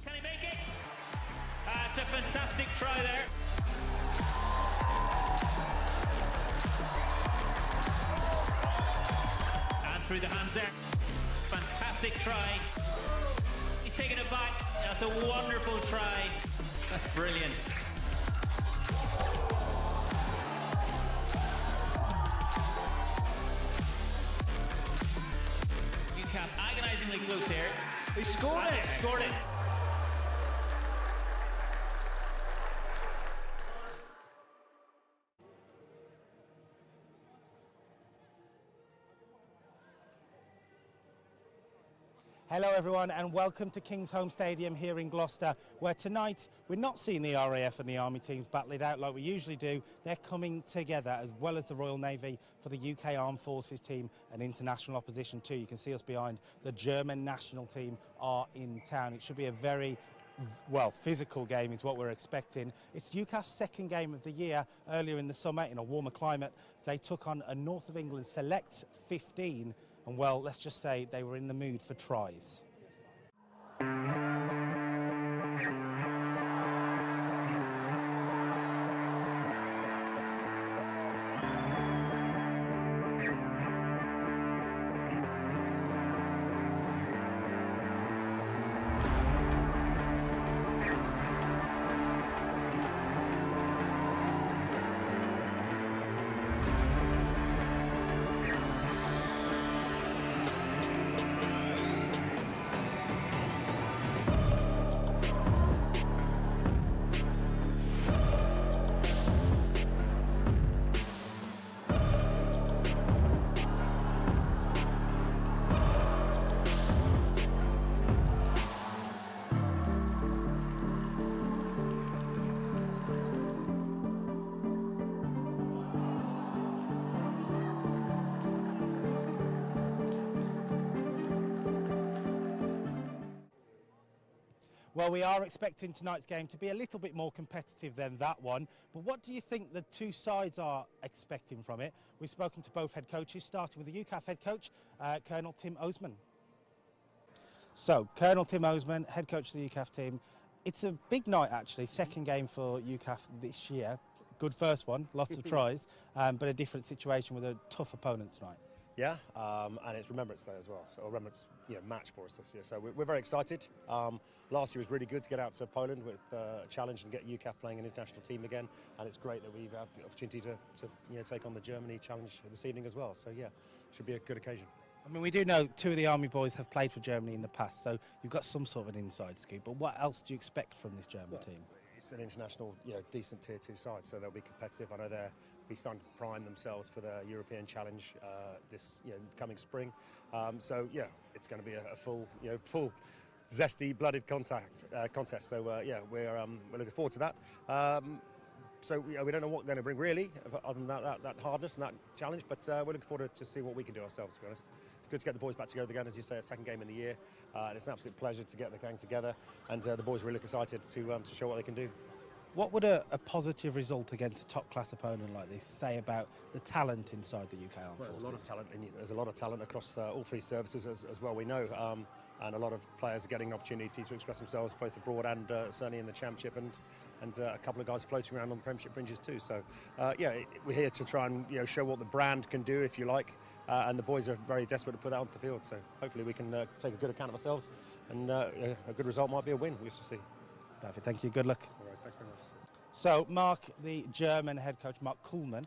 Can he make it? That's a fantastic try there. And through the hands there. Fantastic try. He's taken it back. That's a wonderful try. That's brilliant. UKAF agonisingly close here. He scored it! Scored it. Hello everyone and welcome to King's Home Stadium here in Gloucester, where tonight we're not seeing the RAF and the Army teams battle it out like we usually do. They're coming together, as well as the Royal Navy, for the UK Armed Forces team and international opposition too. You can see us behind. The German national team are in town. It should be a very physical game is what we're expecting. It's UKAF's second game of the year. Earlier in the summer, in a warmer climate, they took on a North of England select 15. And well, let's just say they were in the mood for tries. Well, we are expecting tonight's game to be a little bit more competitive than that one. But what do you think the two sides are expecting from it? We've spoken to both head coaches, starting with the UKAF head coach, Colonel Tim Osman. So, Colonel Tim Osman, head coach of the UKAF team. It's a big night, actually. Second game for UKAF this year. Good first one, lots of tries, but a different situation with a tough opponent tonight. Yeah, and it's Remembrance Day as well, so a Remembrance match for us this year. So we're very excited. Last year was really good to get out to Poland with a challenge and get UKAF playing an international team again, and it's great that we've had the opportunity to take on the Germany challenge this evening as well. So yeah, should be a good occasion. I mean, we do know two of the Army boys have played for Germany in the past, so you've got some sort of an inside scoop. But what else do you expect from this German team? It's an international, decent Tier 2 side, so they'll be competitive. I know they'll be starting to prime themselves for the European Challenge this coming spring. So yeah, it's going to be a full zesty, blooded contest. So yeah, we're looking forward to that. So we don't know what they're going to bring really, other than that hardness and that challenge. But we're looking forward to see what we can do ourselves. To be honest, it's good to get the boys back together again, as you say, a second game in the year, and it's an absolute pleasure to get the gang together. And the boys are really excited to show what they can do. What would a positive result against a top-class opponent like this say about the talent inside the UK Armed Forces? There's a lot of talent, and there's a lot of talent across all three services as well. We know, and a lot of players are getting an opportunity to express themselves both abroad and certainly in the Championship, and a couple of guys floating around on the Premiership fringes too. So, we're here to try and show what the brand can do, if you like, and the boys are very desperate to put that onto the field. So hopefully we can take a good account of ourselves, and a good result might be a win. We shall see. Perfect. Thank you. Good luck. All right, thanks very much. So, Mark, the German head coach, Mark Kuhlmann,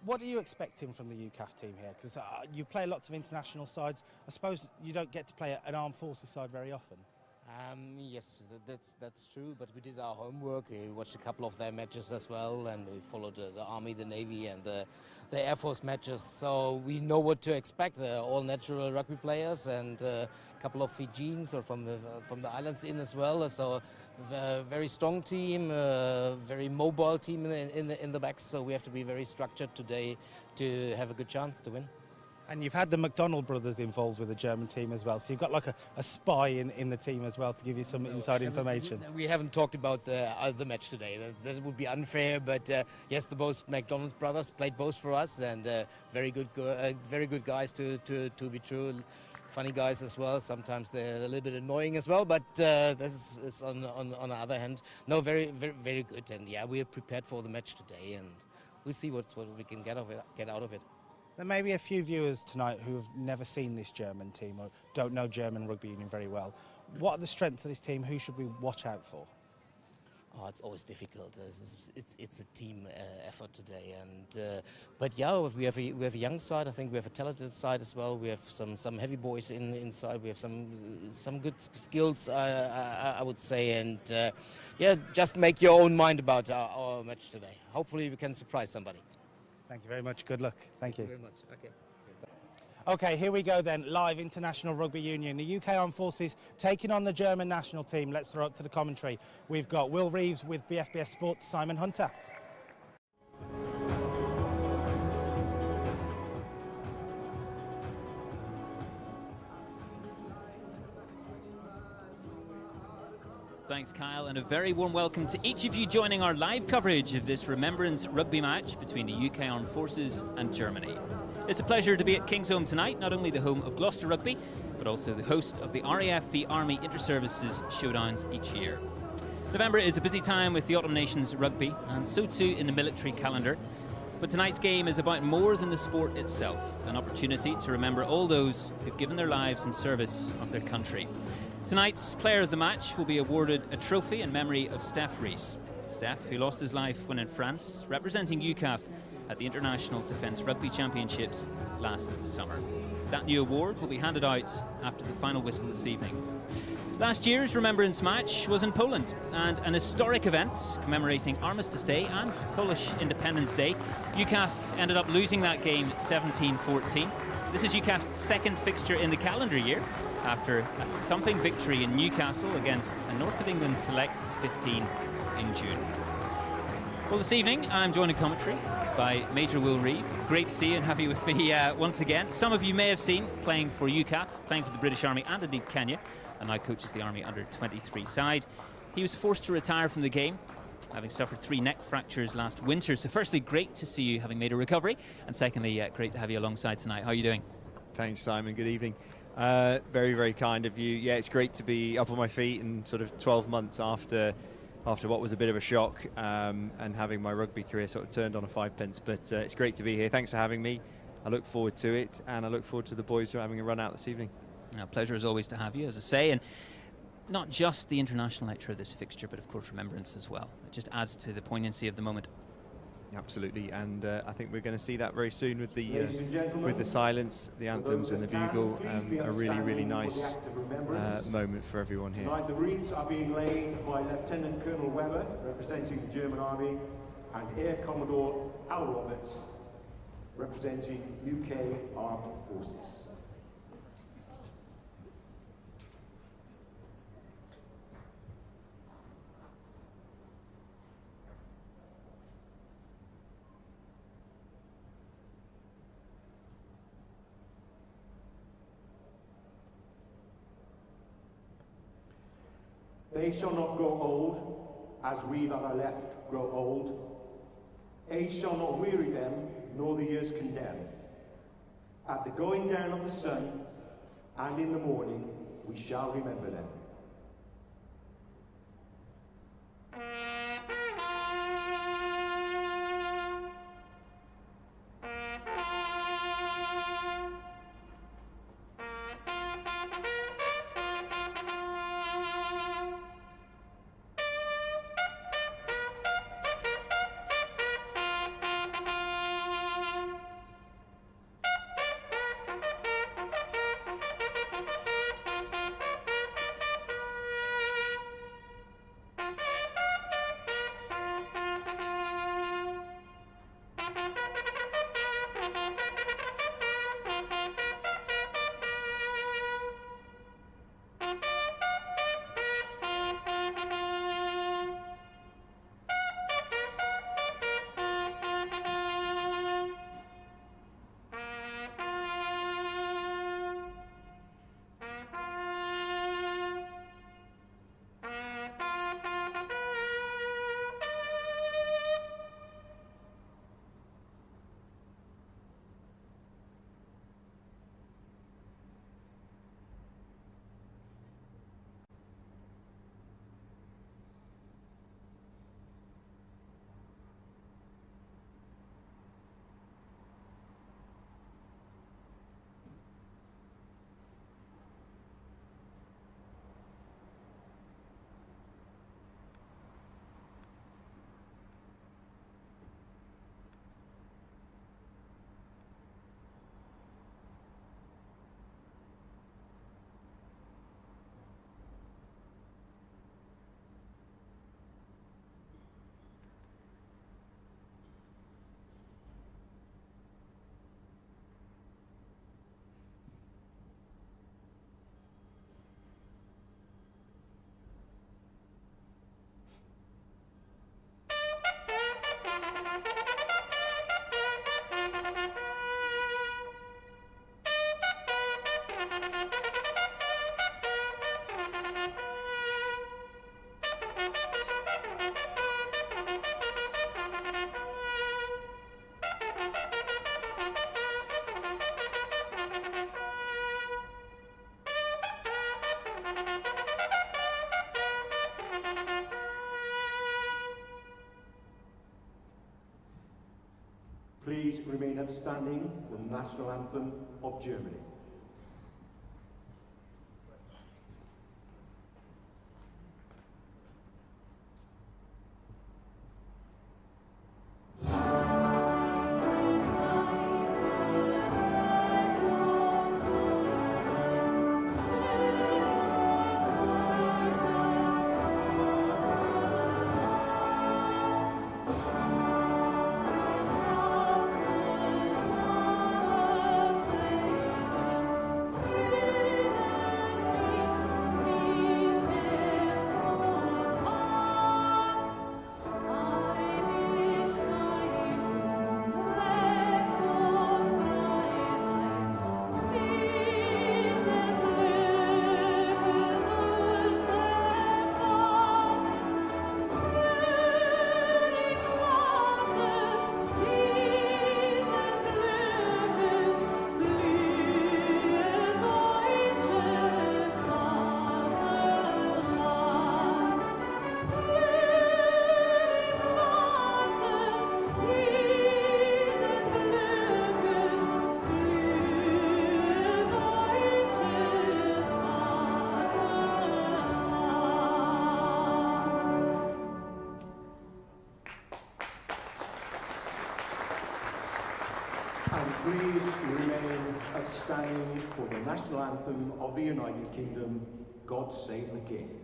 what are you expecting from the UKAF team here? Because you play lots of international sides. I suppose you don't get to play an armed forces side very often. Yes, that's true, but we did our homework. We watched a couple of their matches as well, and we followed the Army, the Navy, and the Air Force matches. So we know what to expect. They're all natural rugby players, and a couple of Fijians or from the islands in as well. So a very strong team, very mobile team in the back. So we have to be very structured today to have a good chance to win. And you've had the McDonald brothers involved with the German team as well, so you've got like a spy in the team as well to give you some inside information. We haven't talked about the match today. That would be unfair, but yes, the both McDonald brothers played both for us, and very good guys to be true. Funny guys as well. Sometimes they're a little bit annoying as well, but this is on the other hand, no, very good. And yeah, we are prepared for the match today, and we'll see what we can get out of it. There may be a few viewers tonight who have never seen this German team or don't know German rugby union very well. What are the strengths of this team? Who should we watch out for? Oh, it's always difficult. It's a team effort today, and but yeah, we have a young side. I think we have a talented side as well. We have some heavy boys inside. We have some good skills, I would say, and yeah, just make your own mind about our match today. Hopefully, we can surprise somebody. Thank you very much. Good luck. Thank you. Very much. Okay. Okay, here we go then. Live International Rugby Union. The UK Armed Forces taking on the German national team. Let's throw up to the commentary. We've got Will Reeves with BFBS Sports, Simon Hunter. Thanks, Kyle, and a very warm welcome to each of you joining our live coverage of this Remembrance rugby match between the UK Armed Forces and Germany. It's a pleasure to be at Kingsholm tonight, not only the home of Gloucester Rugby, but also the host of the RAF v Army Inter-Services showdowns each year. November is a busy time with the Autumn Nations rugby, and so too in the military calendar. But tonight's game is about more than the sport itself, an opportunity to remember all those who've given their lives in service of their country. Tonight's player of the match will be awarded a trophy in memory of Steph Rees. Steph, who lost his life when in France, representing UKAF at the International Defence Rugby Championships last summer. That new award will be handed out after the final whistle this evening. Last year's Remembrance match was in Poland, and an historic event commemorating Armistice Day and Polish Independence Day. UKAF ended up losing that game 17-14. This is UKAF's second fixture in the calendar year, after a thumping victory in Newcastle against a North of England select 15 in June. Well, this evening I'm joined in commentary by Major Will Reeve. Great to see you and have you with me once again. Some of you may have seen playing for UKAF, playing for the British Army and indeed Kenya, and now coaches the Army under-23 side. He was forced to retire from the game, having suffered 3 neck fractures last winter. So firstly, great to see you having made a recovery, and secondly, great to have you alongside tonight. How are you doing? Thanks, Simon. Good evening. Very, very kind of you. Yeah, it's great to be up on my feet and sort of 12 months after what was a bit of a shock, and having my rugby career sort of turned on a 5-pence. But it's great to be here. Thanks for having me. I look forward to it, and I look forward to the boys having a run out this evening. Pleasure as always to have you, as I say, and not just the international nature of this fixture, but of course Remembrance as well. It just adds to the poignancy of the moment. Absolutely, and I think we're going to see that very soon with the silence, the anthems and the bugle. A really, really nice moment for everyone here. Tonight the wreaths are being laid by Lieutenant Colonel Weber, representing the German Army, and Air Commodore Al Roberts, representing UK Armed Forces. They shall not grow old, as we that are left grow old. Age shall not weary them, nor the years condemn. At the going down of the sun, and in the morning, we shall remember them. Please remain upstanding for the national anthem of Germany. And please remain standing for the national anthem of the United Kingdom, God Save the King.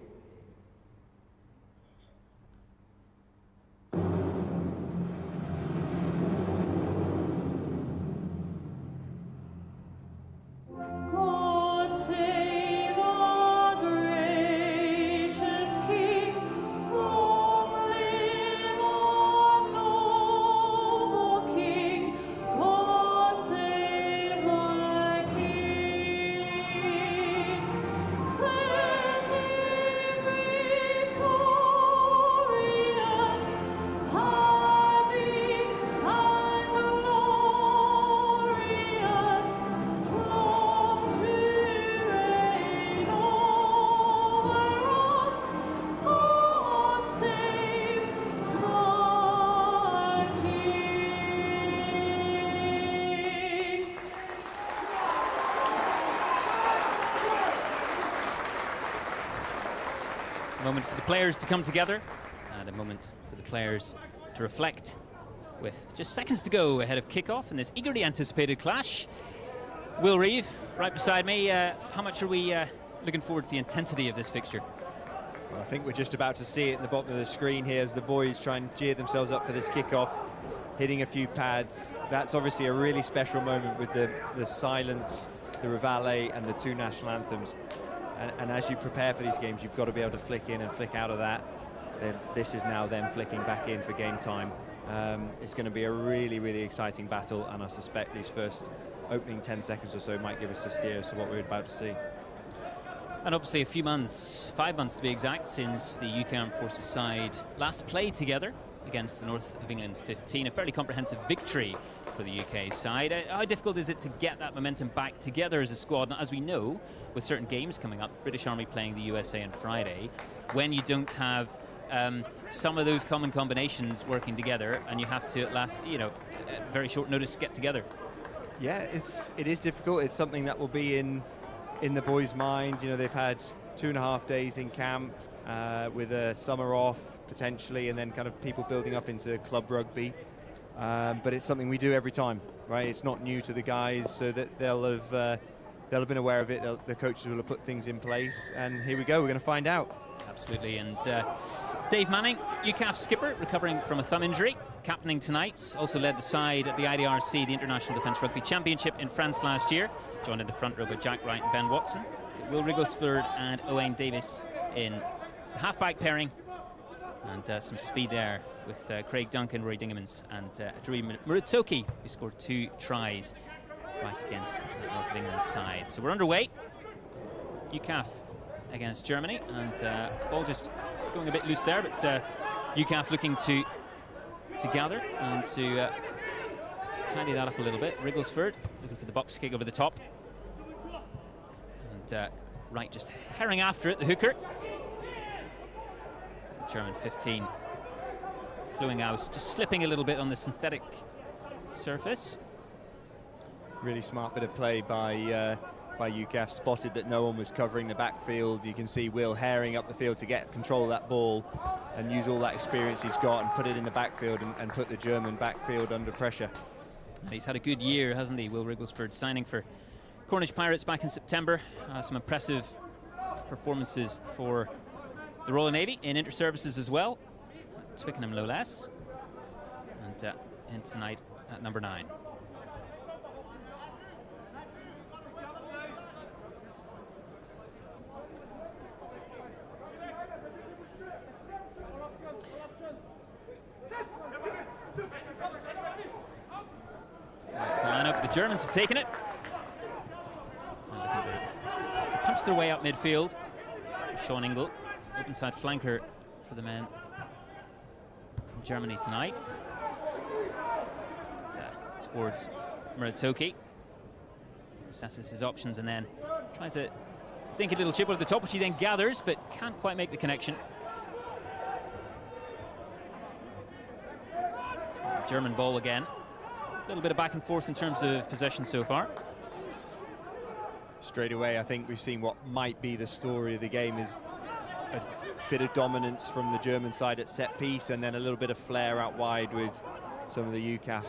Save moment for the players to come together, and a moment for the players to reflect, with just seconds to go ahead of kickoff in this eagerly anticipated clash. Will Reeve, right beside me, how much are we looking forward to the intensity of this fixture? Well, I think we're just about to see it in the bottom of the screen here as the boys try and gear themselves up for this kickoff, hitting a few pads. That's obviously a really special moment with the silence, the reveille and the two national anthems. And as you prepare for these games, you've got to be able to flick in and flick out of that. Then this is now them flicking back in for game time. It's going to be a really, really exciting battle, and I suspect these first opening 10 seconds or so might give us a steer as to what we're about to see. And obviously a few months, 5 months to be exact, since the UK Armed Forces side last played together against the North of England 15, a fairly comprehensive victory for the UK side. How difficult is it to get that momentum back together as a squad? Now, as we know, with certain games coming up, British Army playing the USA on Friday, when you don't have some of those common combinations working together, and you have to at last, at very short notice, get together. Yeah, it is difficult. It's something that will be in the boys' mind. They've had 2.5 days in camp with a summer off potentially, and then kind of people building up into club rugby. But it's something we do every time, right? It's not new to the guys, so that they'll have been aware of it. The coaches will have put things in place, and here we go. We're going to find out. Absolutely. And Dave Manning, UKAF skipper, recovering from a thumb injury, captaining tonight. Also led the side at the IDRC, the International Defence Rugby Championship in France last year. Joined in the front row by Jack Wright and Ben Watson. Will Wrigglesford and Owain Davis in the half-back pairing. And some speed there with Craig Duncan, Rory Dingemans, and Drew Muratoki, who scored 2 tries back against the North of England side. So we're underway. UKAF against Germany, and ball just going a bit loose there, but UKAF looking to gather and to tidy that up a little bit. Wrigglesford looking for the box kick over the top, and Wright just herring after it, the hooker. German 15 Kluinghaus just slipping a little bit on the synthetic surface. Really smart bit of play by UKAF, spotted that no one was covering the backfield. You can see Will herring up the field to get control of that ball and use all that experience he's got and put it in the backfield and put the German backfield under pressure. And he's had a good year, hasn't he, Will Wrigglesford, signing for Cornish Pirates back in September. Some impressive performances for the Royal Navy in inter-services as well. Twickenham no less. And in tonight at number 9. The Germans have taken it. And looking to punch their way up midfield. Sean Ingle, open side flanker for the men from Germany tonight. And, towards Muratoki. Assesses his options and then tries a dinky little chip over the top, which he then gathers, but can't quite make the connection. German ball again. A little bit of back and forth in terms of possession so far. Straight away, I think we've seen what might be the story of the game is a bit of dominance from the German side at set piece, and then a little bit of flair out wide with some of the UKAF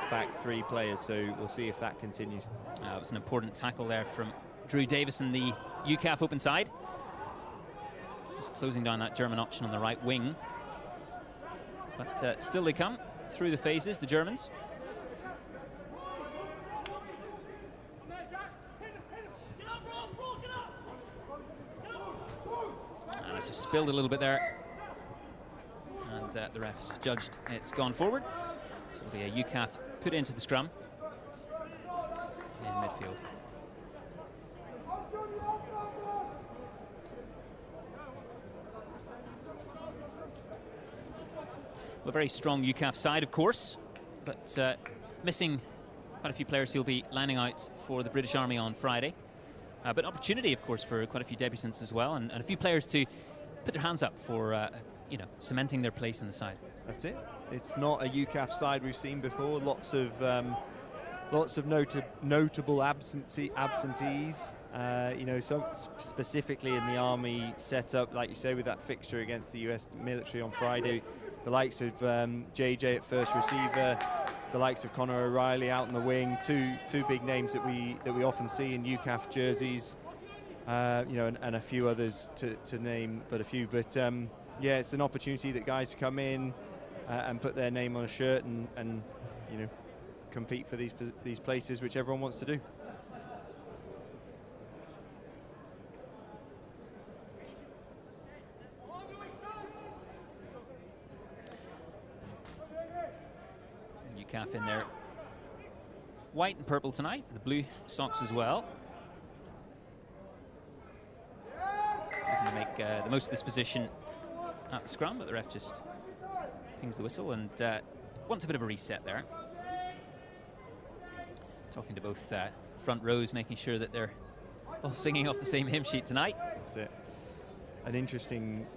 back 3 players. So we'll see if that continues. It was an important tackle there from Drew Davison, the UKAF open side. Just closing down that German option on the right wing. But still they come through the phases, the Germans. It's just spilled a little bit there, and the refs judged it's gone forward. So it'll be a UKAF put into the scrum in midfield. Well, a very strong UKAF side, of course, but missing quite a few players who'll be lining out for the British Army on Friday. But opportunity, of course, for quite a few debutants as well, and a few players to put their hands up for, cementing their place in the side. That's it. It's not a UKAF side we've seen before. Lots of notable absentees. You know, specifically in the Army setup, like you say, with that fixture against the US military on Friday, the likes of JJ at first receiver, the likes of Conor O'Reilly out in the wing, two big names that we often see in UKAF jerseys, you know, and a few others to name, but a few. But yeah, it's an opportunity that guys come in and put their name on a shirt and you know, compete for these places, which everyone wants to do. UKAF in there, white and purple tonight, the blue socks as well. Looking to make the most of this position at the scrum, but the ref just pings the whistle and wants a bit of a reset there. Talking to both front rows, making sure that they're all singing off the same hymn sheet tonight. That's it. An interesting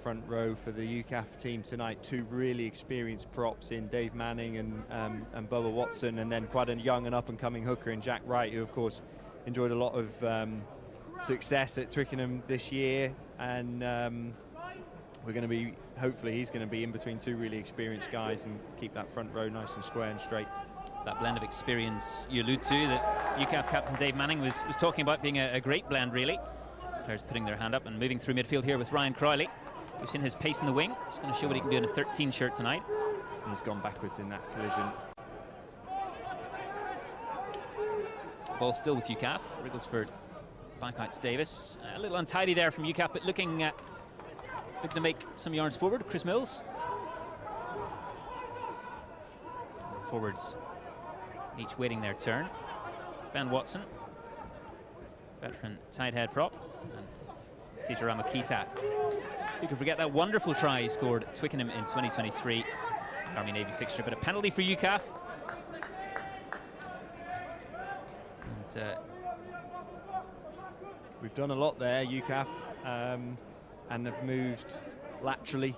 front row for the UKAF team tonight. Two really experienced props in Dave Manning and Bubba Watson, and then quite a young and up-and-coming hooker in Jack Wright, who of course enjoyed a lot of success at Twickenham this year, and we're going to be, hopefully he's going to be in between two really experienced guys and keep that front row nice and square and straight. It's that blend of experience you allude to that UKAF captain Dave Manning was talking about being a great blend, really. Players putting their hand up and moving through midfield here with Ryan Crowley. We've seen his pace in the wing. He's going to show what he can do in a 13 shirt tonight. He's gone backwards in that collision. Ball still with UKAF. Wrigglesford back out to Davis. A little untidy there from UKAF, but looking to make some yards forward. Chris Mills. Forwards each waiting their turn. Ben Watson, veteran tight head prop, and Sitaram Akita. Who could forget that wonderful try he scored at Twickenham in 2023, Army-Navy fixture, but a penalty for UKAF. And we've done a lot there, UKAF, and have moved laterally.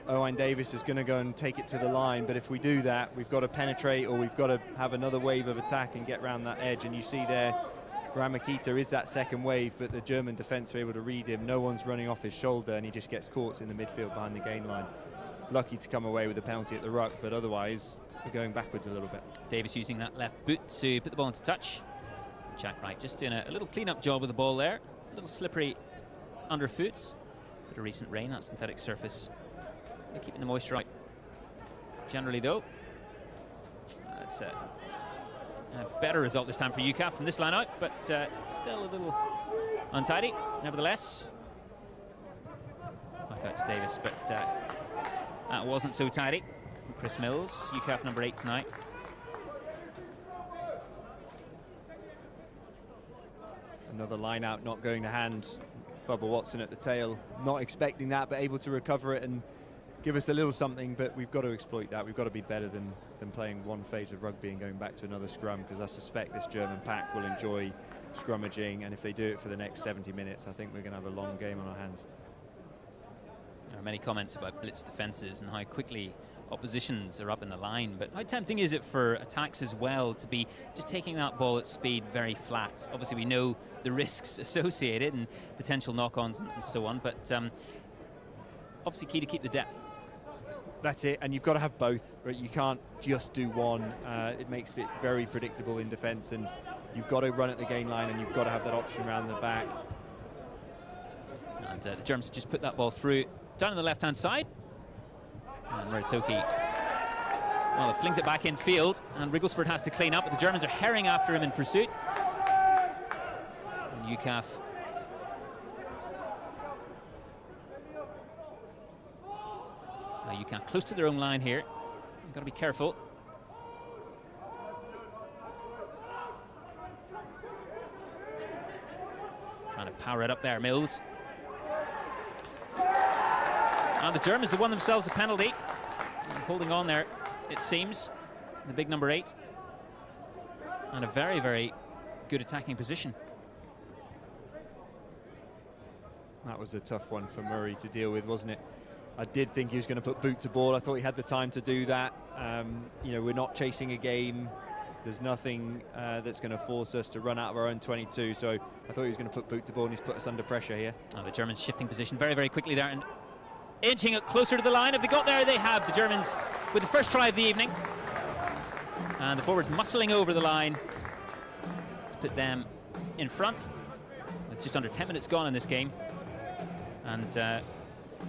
Owain Davis is going to go and take it to the line, but if we do that, we've got to penetrate, or we've got to have another wave of attack and get around that edge. And you see there, Ramakita is that second wave, but the German defence are able to read him. No one's running off his shoulder, and he just gets caught in the midfield behind the gain line. Lucky to come away with a penalty at the ruck, but otherwise we're going backwards a little bit. Davis using that left boot to put the ball into touch. Jack Wright just doing a little clean-up job with the ball there. A little slippery underfoot. Bit of recent rain, that synthetic surface. They're keeping the moisture out. Generally, though, that's a better result this time for UKAF from this line out, but still a little untidy, nevertheless. Back out to Davis, but that wasn't so tidy from Chris Mills, UKAF number 8 tonight. Another line out not going to hand. Bubba Watson at the tail, not expecting that, but able to recover it and give us a little something, but we've got to exploit that. We've got to be better than playing one phase of rugby and going back to another scrum, because I suspect this German pack will enjoy scrummaging, and if they do it for the next 70 minutes, I think we're going to have a long game on our hands. There are many comments about blitz defences and how quickly oppositions are up in the line, but how tempting is it for attacks as well to be just taking that ball at speed very flat? Obviously we know the risks associated and potential knock-ons and so on, but obviously key to keep the depth. That's it, and you've got to have both, right? You can't just do one. It makes it very predictable in defence, and you've got to run at the gain line, and you've got to have that option around the back. And the Germans just put that ball through down on the left-hand side. And Muratoki, well, it flings it back in field, and Wrigglesford has to clean up, but the Germans are herring after him in pursuit. And UKAF UKAF close to their own line here. You've got to be careful. Trying to power it up there, Mills. And the Germans have won themselves a penalty. And holding on there, it seems. The big number 8. And a very, very good attacking position. That was a tough one for Murray to deal with, wasn't it? I did think he was going to put boot to ball. I thought he had the time to do that. You know, we're not chasing a game. There's nothing that's going to force us to run out of our own 22. So I thought he was going to put boot to ball, and he's put us under pressure here. Oh, the Germans shifting position very, very quickly there and inching it closer to the line. Have they got there? They have, the Germans, with the first try of the evening. And the forwards muscling over the line to put them in front. With just under 10 minutes gone in this game. And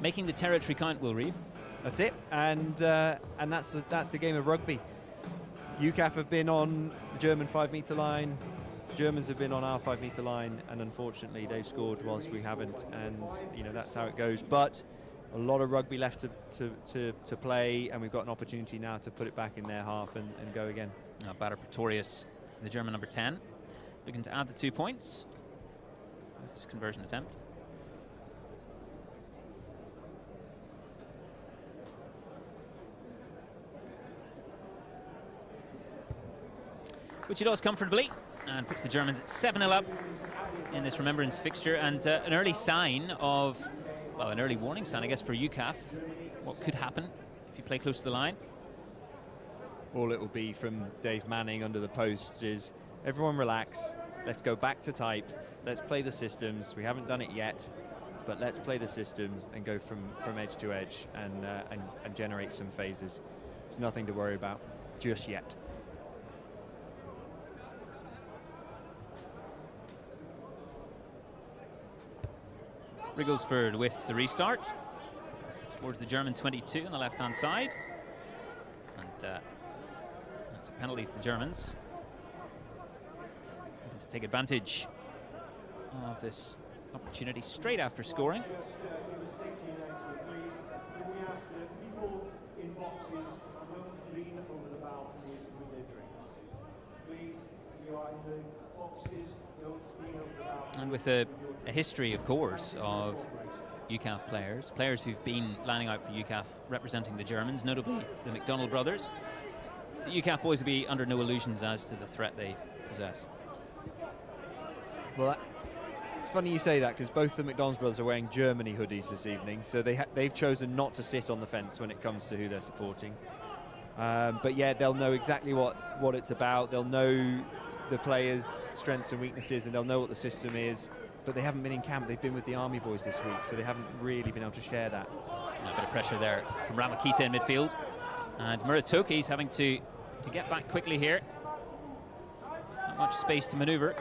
making the territory count, Will Reeve. That's it, and that's the game of rugby. UKAF have been on the German 5-metre line, Germans have been on our 5-metre line, and unfortunately they've scored whilst we haven't, and you know that's how it goes. But a lot of rugby left to play, and we've got an opportunity now to put it back in their half and go again. Batter Pretorius, the German number 10, looking to add the 2 points with his conversion attempt. Which he does comfortably and puts the Germans 7-0 up in this Remembrance fixture, and an early sign of, well, an early warning sign, I guess, for UKAF. What could happen if you play close to the line? All it will be from Dave Manning under the posts is everyone relax, let's go back to type, let's play the systems. We haven't done it yet, but let's play the systems and go from edge to edge and generate some phases. It's nothing to worry about just yet. Wrigglesford with the restart towards the German 22 on the left-hand side, and that's a penalty to the Germans. Looking to take advantage of this opportunity straight after scoring. Just give a safety announcement, please. Can we ask that people in boxes don't lean over the balconies with their drinks? Please, if you are in the boxes, don't lean over the balconies. And with a history, of course, of UKAF players who've been lining out for UKAF representing the Germans, notably the McDonald brothers. The UKAF boys will be under no illusions as to the threat they possess. Well, it's funny you say that, because both the McDonald brothers are wearing Germany hoodies this evening, so they've chosen not to sit on the fence when it comes to who they're supporting. But yeah, they'll know exactly what it's about. They'll know the players' strengths and weaknesses, and they'll know what the system is. But they haven't been in camp. They've been with the Army boys this week, so they haven't really been able to share that. A bit of pressure there from Ramakita in midfield, and Muratoki's having to get back quickly here. Not much space to manoeuvre.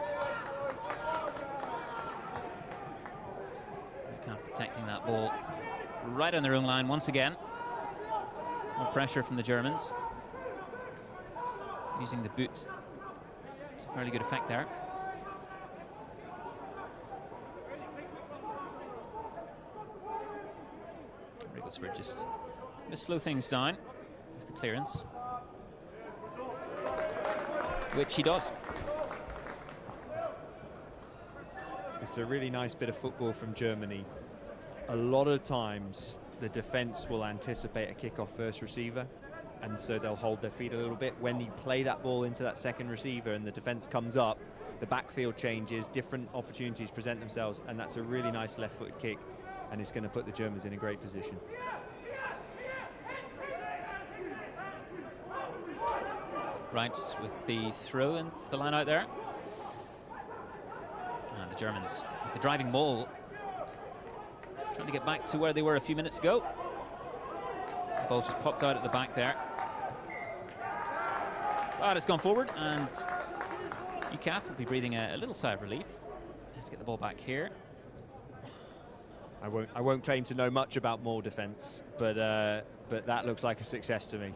UKAF protecting that ball right on their own line once again. More pressure from the Germans. Using the boot to fairly good effect there. Wrigglesford just going to slow things down with the clearance, which he does. It's a really nice bit of football from Germany. A lot of times the defence will anticipate a kick-off first receiver, and so they'll hold their feet a little bit. When you play that ball into that second receiver and the defence comes up, the backfield changes, different opportunities present themselves, and that's a really nice left-footed kick, and it's going to put the Germans in a great position. Right, with the throw into the line out there. And the Germans with the driving ball, trying to get back to where they were a few minutes ago. The ball just popped out at the back there. But it's gone forward, and UKAF will be breathing a little sigh of relief. Let's get the ball back here. I won't claim to know much about more defence, but that looks like a success to me.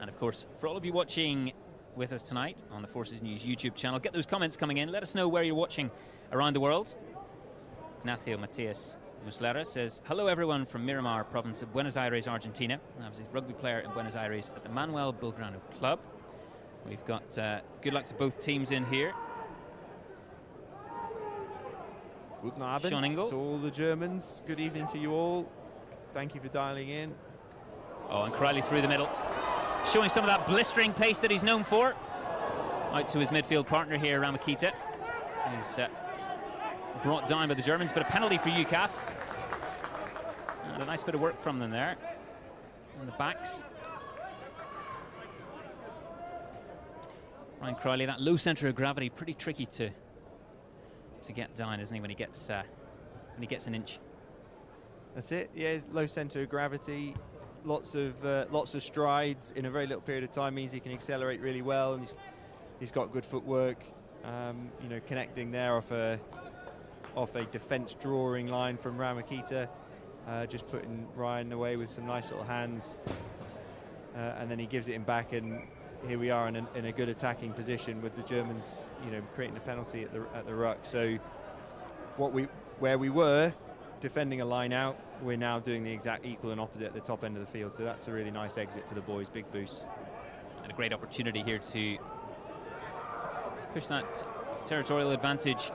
And of course, for all of you watching with us tonight on the Forces News YouTube channel, get those comments coming in. Let us know where you're watching around the world. Ignacio Matias Muslera says, hello everyone from Miramar, province of Buenos Aires, Argentina. I was a rugby player in Buenos Aires at the Manuel Belgrano Club. We've got good luck to both teams in here. Guten Abend Sean Ingle. to all the Germans. Good evening to you all. Thank you for dialing in. Oh, and Crowley through the middle, showing some of that blistering pace that he's known for. Out to his midfield partner here, Ramakita, who's brought down by the Germans, but a penalty for UKAF. And a nice bit of work from them there on the backs. Ryan Crowley, that low centre of gravity, pretty tricky to get down, isn't he, when he gets an inch. That's it. Yeah, low centre of gravity, lots of strides in a very little period of time means he can accelerate really well, and he's got good footwork. You know, connecting there off a defence drawing line from Ramakita, just putting Ryan away with some nice little hands, and then he gives it him back, and here we are in a good attacking position with the Germans, you know, creating a penalty at the ruck. So where we were defending a line out, we're now doing the exact equal and opposite at the top end of the field. So that's a really nice exit for the boys, big boost. And a great opportunity here to push that territorial advantage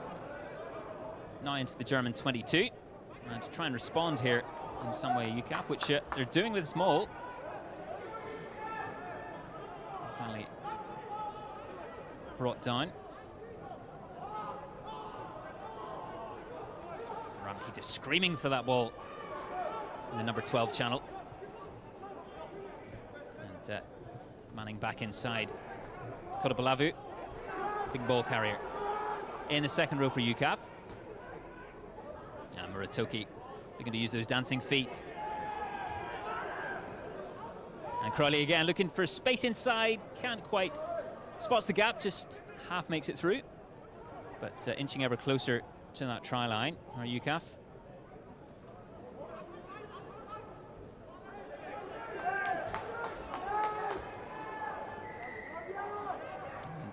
now into the German 22, and to try and respond here in some way, UKAF, which they're doing with small. Finally brought down. Ramakita screaming for that ball in the number 12 channel. And Manning back inside. Kodabalavu, big ball carrier. In the second row for UKAF. And Muratoki looking to use those dancing feet. And Crowley again looking for space inside, can't quite, spots the gap, just half makes it through. But inching ever closer to that try line, or UKAF.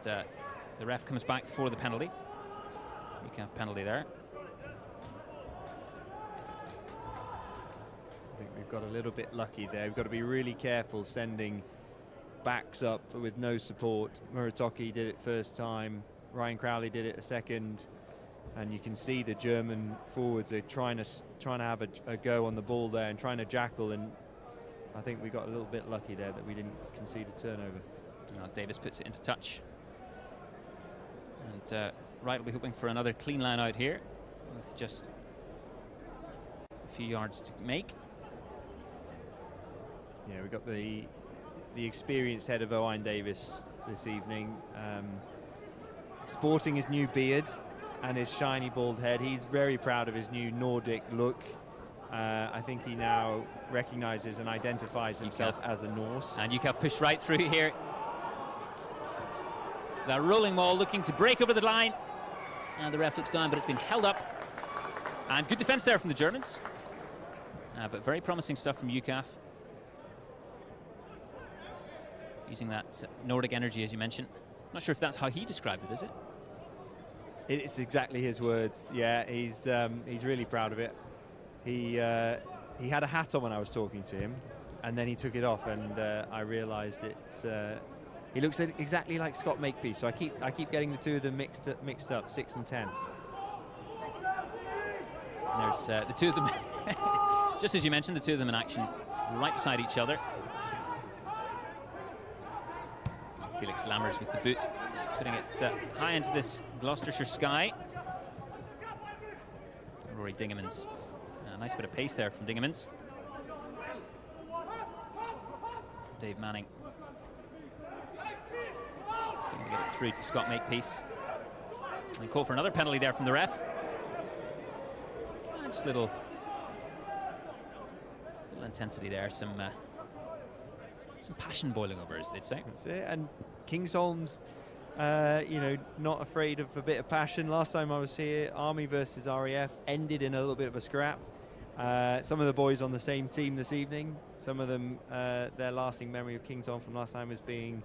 And the ref comes back for the penalty. UKAF penalty there. I think we've got a little bit lucky there. We've got to be really careful sending backs up with no support. Muratoki did it first time, Ryan Crowley did it a second, and you can see the German forwards are trying to have a go on the ball there and trying to jackal, and I think we got a little bit lucky there that we didn't concede a turnover. Well, Davis puts it into touch, and Wright will be hoping for another clean line out here with just a few yards to make. Yeah, we've got the experienced head of Owain Davis this evening, sporting his new beard and his shiny bald head. He's very proud of his new Nordic look. I think he now recognises and identifies himself as a Norse. And UKAF pushed right through here. That rolling ball looking to break over the line, and the ref looks down, but it's been held up. And good defence there from the Germans, but very promising stuff from UKAF. Using that Nordic energy, as you mentioned. Not sure if that's how he described it, is it? It's exactly his words. Yeah, he's really proud of it. He had a hat on when I was talking to him, and then he took it off, and I realised he looks exactly like Scott Makepeace. So I keep getting the two of them mixed up, 6 and 10. And there's the two of them, just as you mentioned, the two of them in action, right beside each other. Felix Lammers with the boot, putting it high into this Gloucestershire sky. Rory Dingemans, a nice bit of pace there from Dingemans. Dave Manning going to get it through to Scott Makepeace. And call for another penalty there from the ref. Just little intensity there, some passion boiling over, as they'd say. That's it. And Kingsholm's, you know, not afraid of a bit of passion. Last time I was here, Army versus RAF ended in a little bit of a scrap. Some of the boys on the same team this evening, some of them, their lasting memory of Kingsholm from last time was being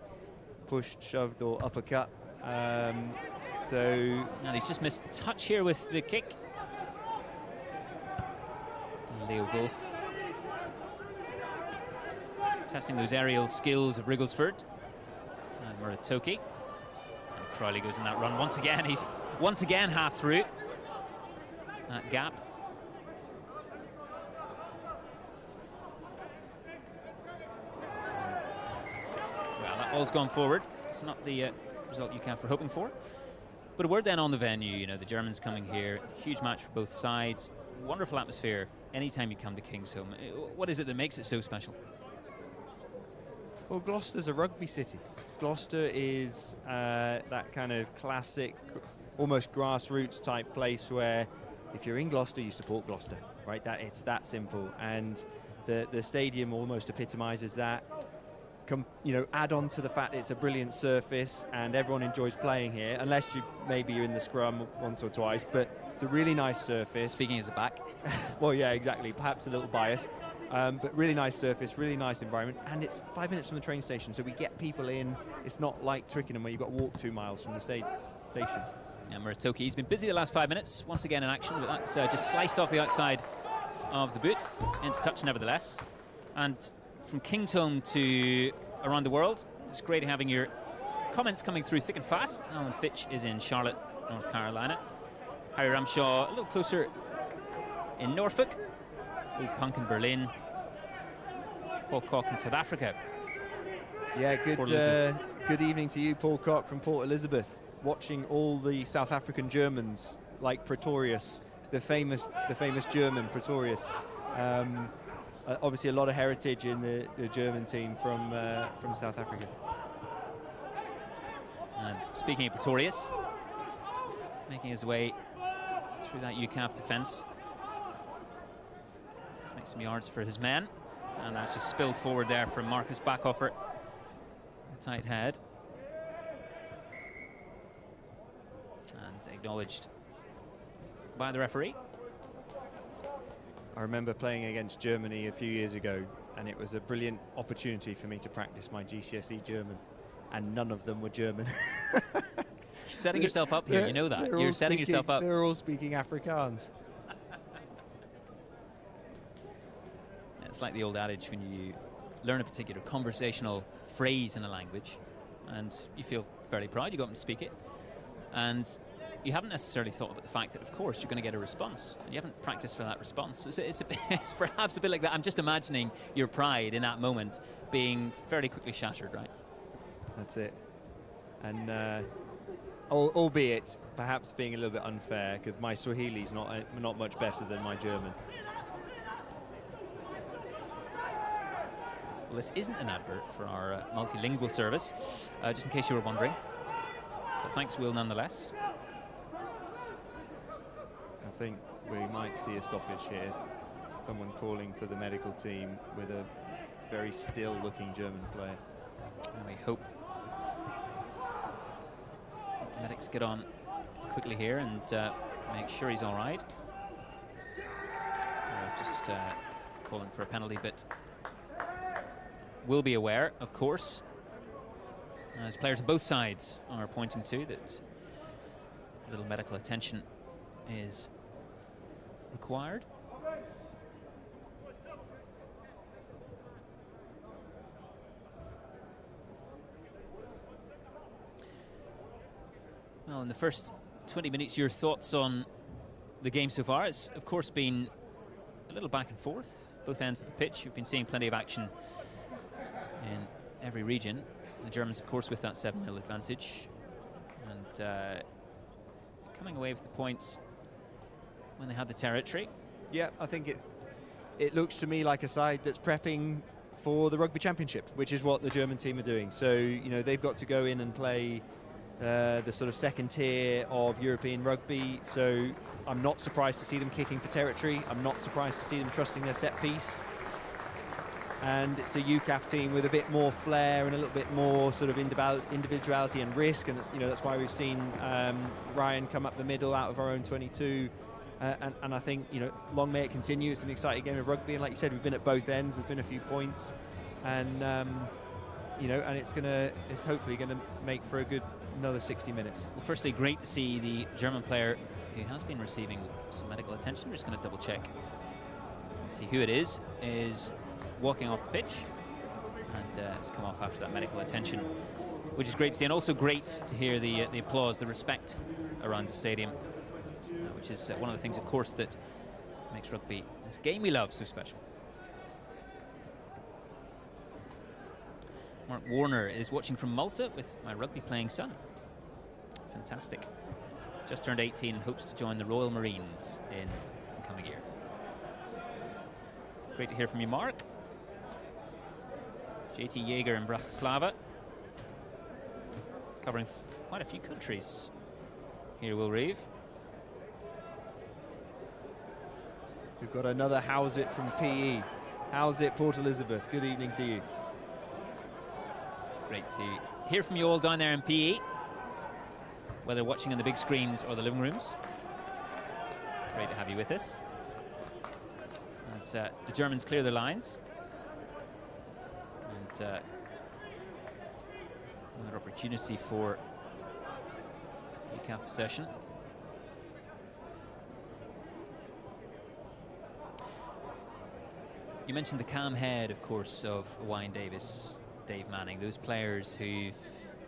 pushed, shoved, or uppercut. And he's just missed touch here with the kick. Leo Wolf testing those aerial skills of Wrigglesford. And Muratoki. And Crowley goes in that run once again. He's once again half through that gap. And, well, that ball's gone forward. It's not the result UKAF were hoping for. But a word then on the venue. You know, the Germans coming here, huge match for both sides, wonderful atmosphere anytime you come to Kingsholm. What is it that makes it so special? Well, Gloucester's a rugby city. Gloucester is that kind of classic, almost grassroots type place where if you're in Gloucester, you support Gloucester, right? It's that simple. And the stadium almost epitomizes that. Add on to the fact it's a brilliant surface and everyone enjoys playing here, unless you're in the scrum once or twice, but it's a really nice surface. Speaking as a back. Well, yeah, exactly. Perhaps a little biased. But really nice surface, really nice environment, and it's 5 minutes from the train station, so we get people in. It's not like Twickenham where you've got to walk 2 miles from the station. Yeah, Muratoki, he's been busy the last 5 minutes, once again in action, but that's just sliced off the outside of the boot, into touch nevertheless. And from Kingsholm to around the world, it's great having your comments coming through thick and fast. Alan Fitch is in Charlotte, North Carolina. Harry Ramshaw a little closer in Norfolk. Old Punk in Berlin. Paul Cock in South Africa. Yeah, good evening to you, Paul Cock from Port Elizabeth, watching all the South African Germans like Pretorius, the famous German Pretorius. Obviously a lot of heritage in the German team from South Africa. And speaking of Pretorius, making his way through that UKAF defence. Let's make some yards for his men. And that's just spilled forward there from Marcus Backhofer. A tight head. And acknowledged by the referee. I remember playing against Germany a few years ago, and it was a brilliant opportunity for me to practice my GCSE German, and none of them were German. You're setting yourself up here, you know that. You're setting yourself up. They're all speaking Afrikaans. It's like the old adage when you learn a particular conversational phrase in a language and you feel fairly proud, you go up and speak it, and you haven't necessarily thought about the fact that, of course, you're going to get a response, and you haven't practiced for that response. It's perhaps a bit like that. I'm just imagining your pride in that moment being fairly quickly shattered, right? That's it. And albeit perhaps being a little bit unfair, because my Swahili's not much better than my German. Well, this isn't an advert for our multilingual service, just in case you were wondering. But thanks, Will, nonetheless. I think we might see a stoppage here. Someone calling for the medical team with a very still-looking German player. And we hope medics get on quickly here and make sure he's all right. Just calling for a penalty, but will be aware, of course, as players on both sides are pointing to, that a little medical attention is required. Well, in the first 20 minutes, your thoughts on the game so far? It's, of course, been a little back and forth, both ends of the pitch. We've been seeing plenty of action in every region. The Germans, of course, with that 7-0 advantage, and coming away with the points when they had the territory. Yeah, I think it looks to me like a side that's prepping for the Rugby Championship, which is what the German team are doing. So, you know, they've got to go in and play the sort of second tier of European rugby. So I'm not surprised to see them kicking for territory. I'm not surprised to see them trusting their set piece. And it's a UKAF team with a bit more flair and a little bit more sort of individuality and risk, and that's why we've seen Ryan come up the middle out of our own 22, and I think, long may it continue. It's an exciting game of rugby, and like you said, we've been at both ends. There's been a few points, and and it's hopefully going to make for another 60 minutes. Well, firstly, great to see the German player who has been receiving some medical attention. We're just going to double check and see who it is walking off the pitch, and has come off after that medical attention, which is great to see, and also great to hear the applause, the respect around the stadium, which is one of the things, of course, that makes rugby, this game we love, so special. Mark Warner is watching from Malta with my rugby playing son. Fantastic. Just turned 18 and hopes to join the Royal Marines in the coming year. Great to hear from you, Mark. JT Jaeger in Bratislava, covering quite a few countries. Here, Will Reeve. We've got another How's It from PE. How's it, Port Elizabeth? Good evening to you. Great to hear from you all down there in PE, whether watching on the big screens or the living rooms. Great to have you with us. As the Germans clear their lines. And another opportunity for UKAF possession. You mentioned the calm head, of course, of Wayne Davis, Dave Manning, those players who've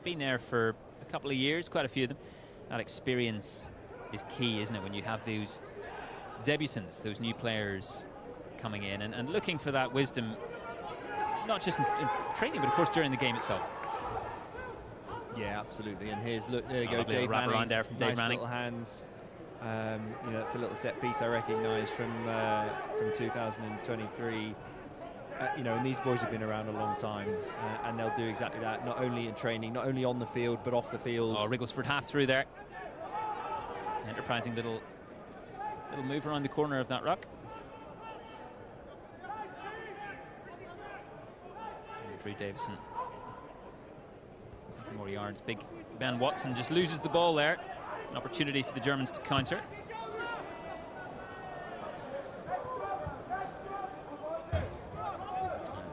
been there for a couple of years, quite a few of them. That experience is key, isn't it, when you have those debutants, those new players coming in and looking for that wisdom, not just in training, but of course during the game itself. Yeah, absolutely. And here's, look, there you go, Dave Manning. Around there from Dave Manning. Little hands. You know, that's a little set piece I recognise from 2023. You know, and these boys have been around a long time, and they'll do exactly that, not only in training, not only on the field, but off the field. Oh, Wrigglesford half through there. Enterprising little move around the corner of that ruck. Drew Davison making more yards. Big Ben Watson just loses the ball there. An opportunity for the Germans to counter.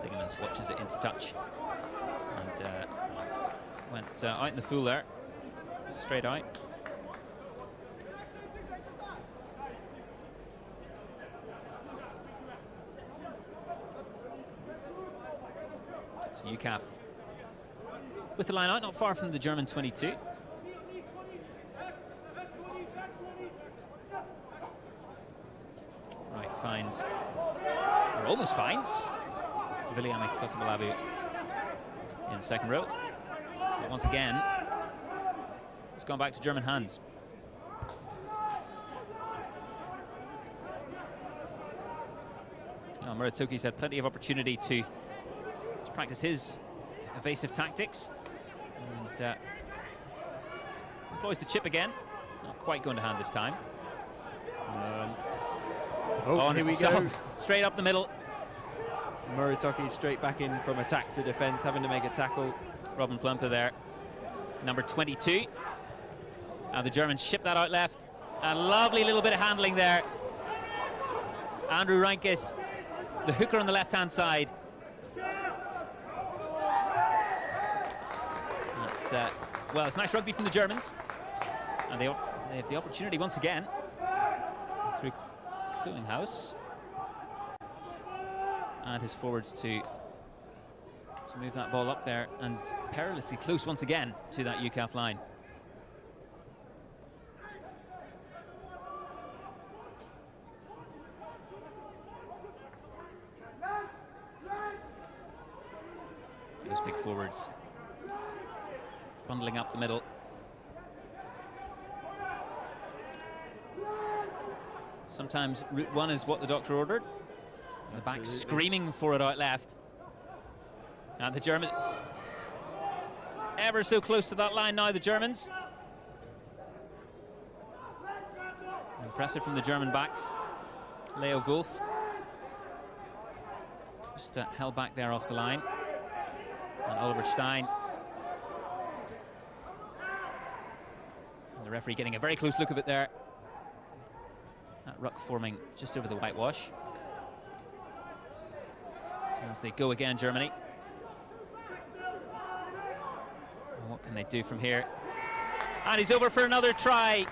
Dingemans watches it into touch and went out in the full there, straight out. So UKAF with the line out, not far from the German 22. Right, finds, or almost finds, Viliame Kotabalabu in second row. But once again, it's gone back to German hands. Now, Muratoki's had plenty of opportunity to practice his evasive tactics. And employs the chip again. Not quite going to hand this time. Oh, here we go. Straight up the middle. Muratoki straight back in from attack to defence, having to make a tackle. Robin Plumper there, number 22. Now the Germans ship that out left. A lovely little bit of handling there. Andrew Reinkes, the hooker on the left-hand side. That's, well, it's nice rugby from the Germans. And they have the opportunity once again through Cluinghouse and his forwards to move that ball up there, and perilously close once again to that UKAF line. Those big forwards bundling up the middle. Sometimes route one is what the doctor ordered. And the back screaming for it out left. And the Germans ever so close to that line now, the Germans. Impressive from the German backs. Leo Wolf just held back there off the line. And Oliver Stein. And the referee getting a very close look of it there. That ruck forming just over the whitewash. As they go again, Germany. And what can they do from here? And he's over for another try.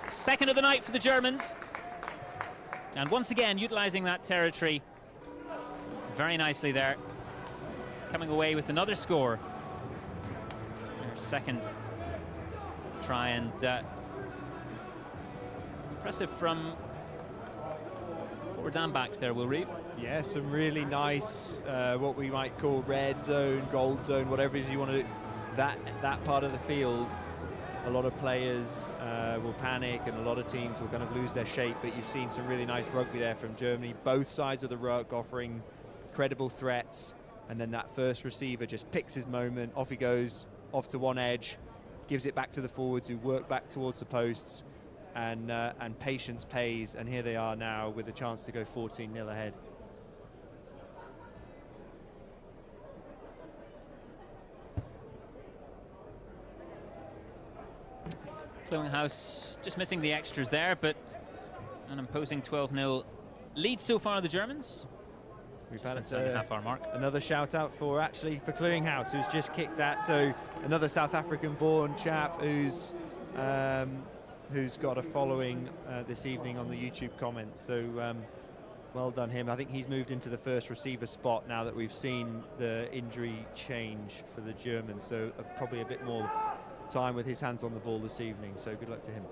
Second of the night for the Germans. And once again, utilising that territory very nicely there. Coming away with another score. Their second try, and impressive from forwards and backs there, Will Reeve. Yeah, some really nice, what we might call red zone, gold zone, whatever it is you want to do. That part of the field a lot of players will panic and a lot of teams will kind of lose their shape, but you've seen some really nice rugby there from Germany, both sides of the ruck offering credible threats, and then that first receiver just picks his moment, off he goes, off to one edge, gives it back to the forwards who work back towards the posts, and patience pays, and here they are now with a chance to go 14-0 ahead. House just missing the extras there, but an imposing 12-0 lead so far, the Germans. We've just had inside the half-hour mark. Another shout out for Clearinghouse, who's just kicked that. So another South African-born chap who's got a following this evening on the YouTube comments. So well done him. I think he's moved into the first receiver spot now that we've seen the injury change for the Germans. So probably a bit more time with his hands on the ball this evening, so good luck to him.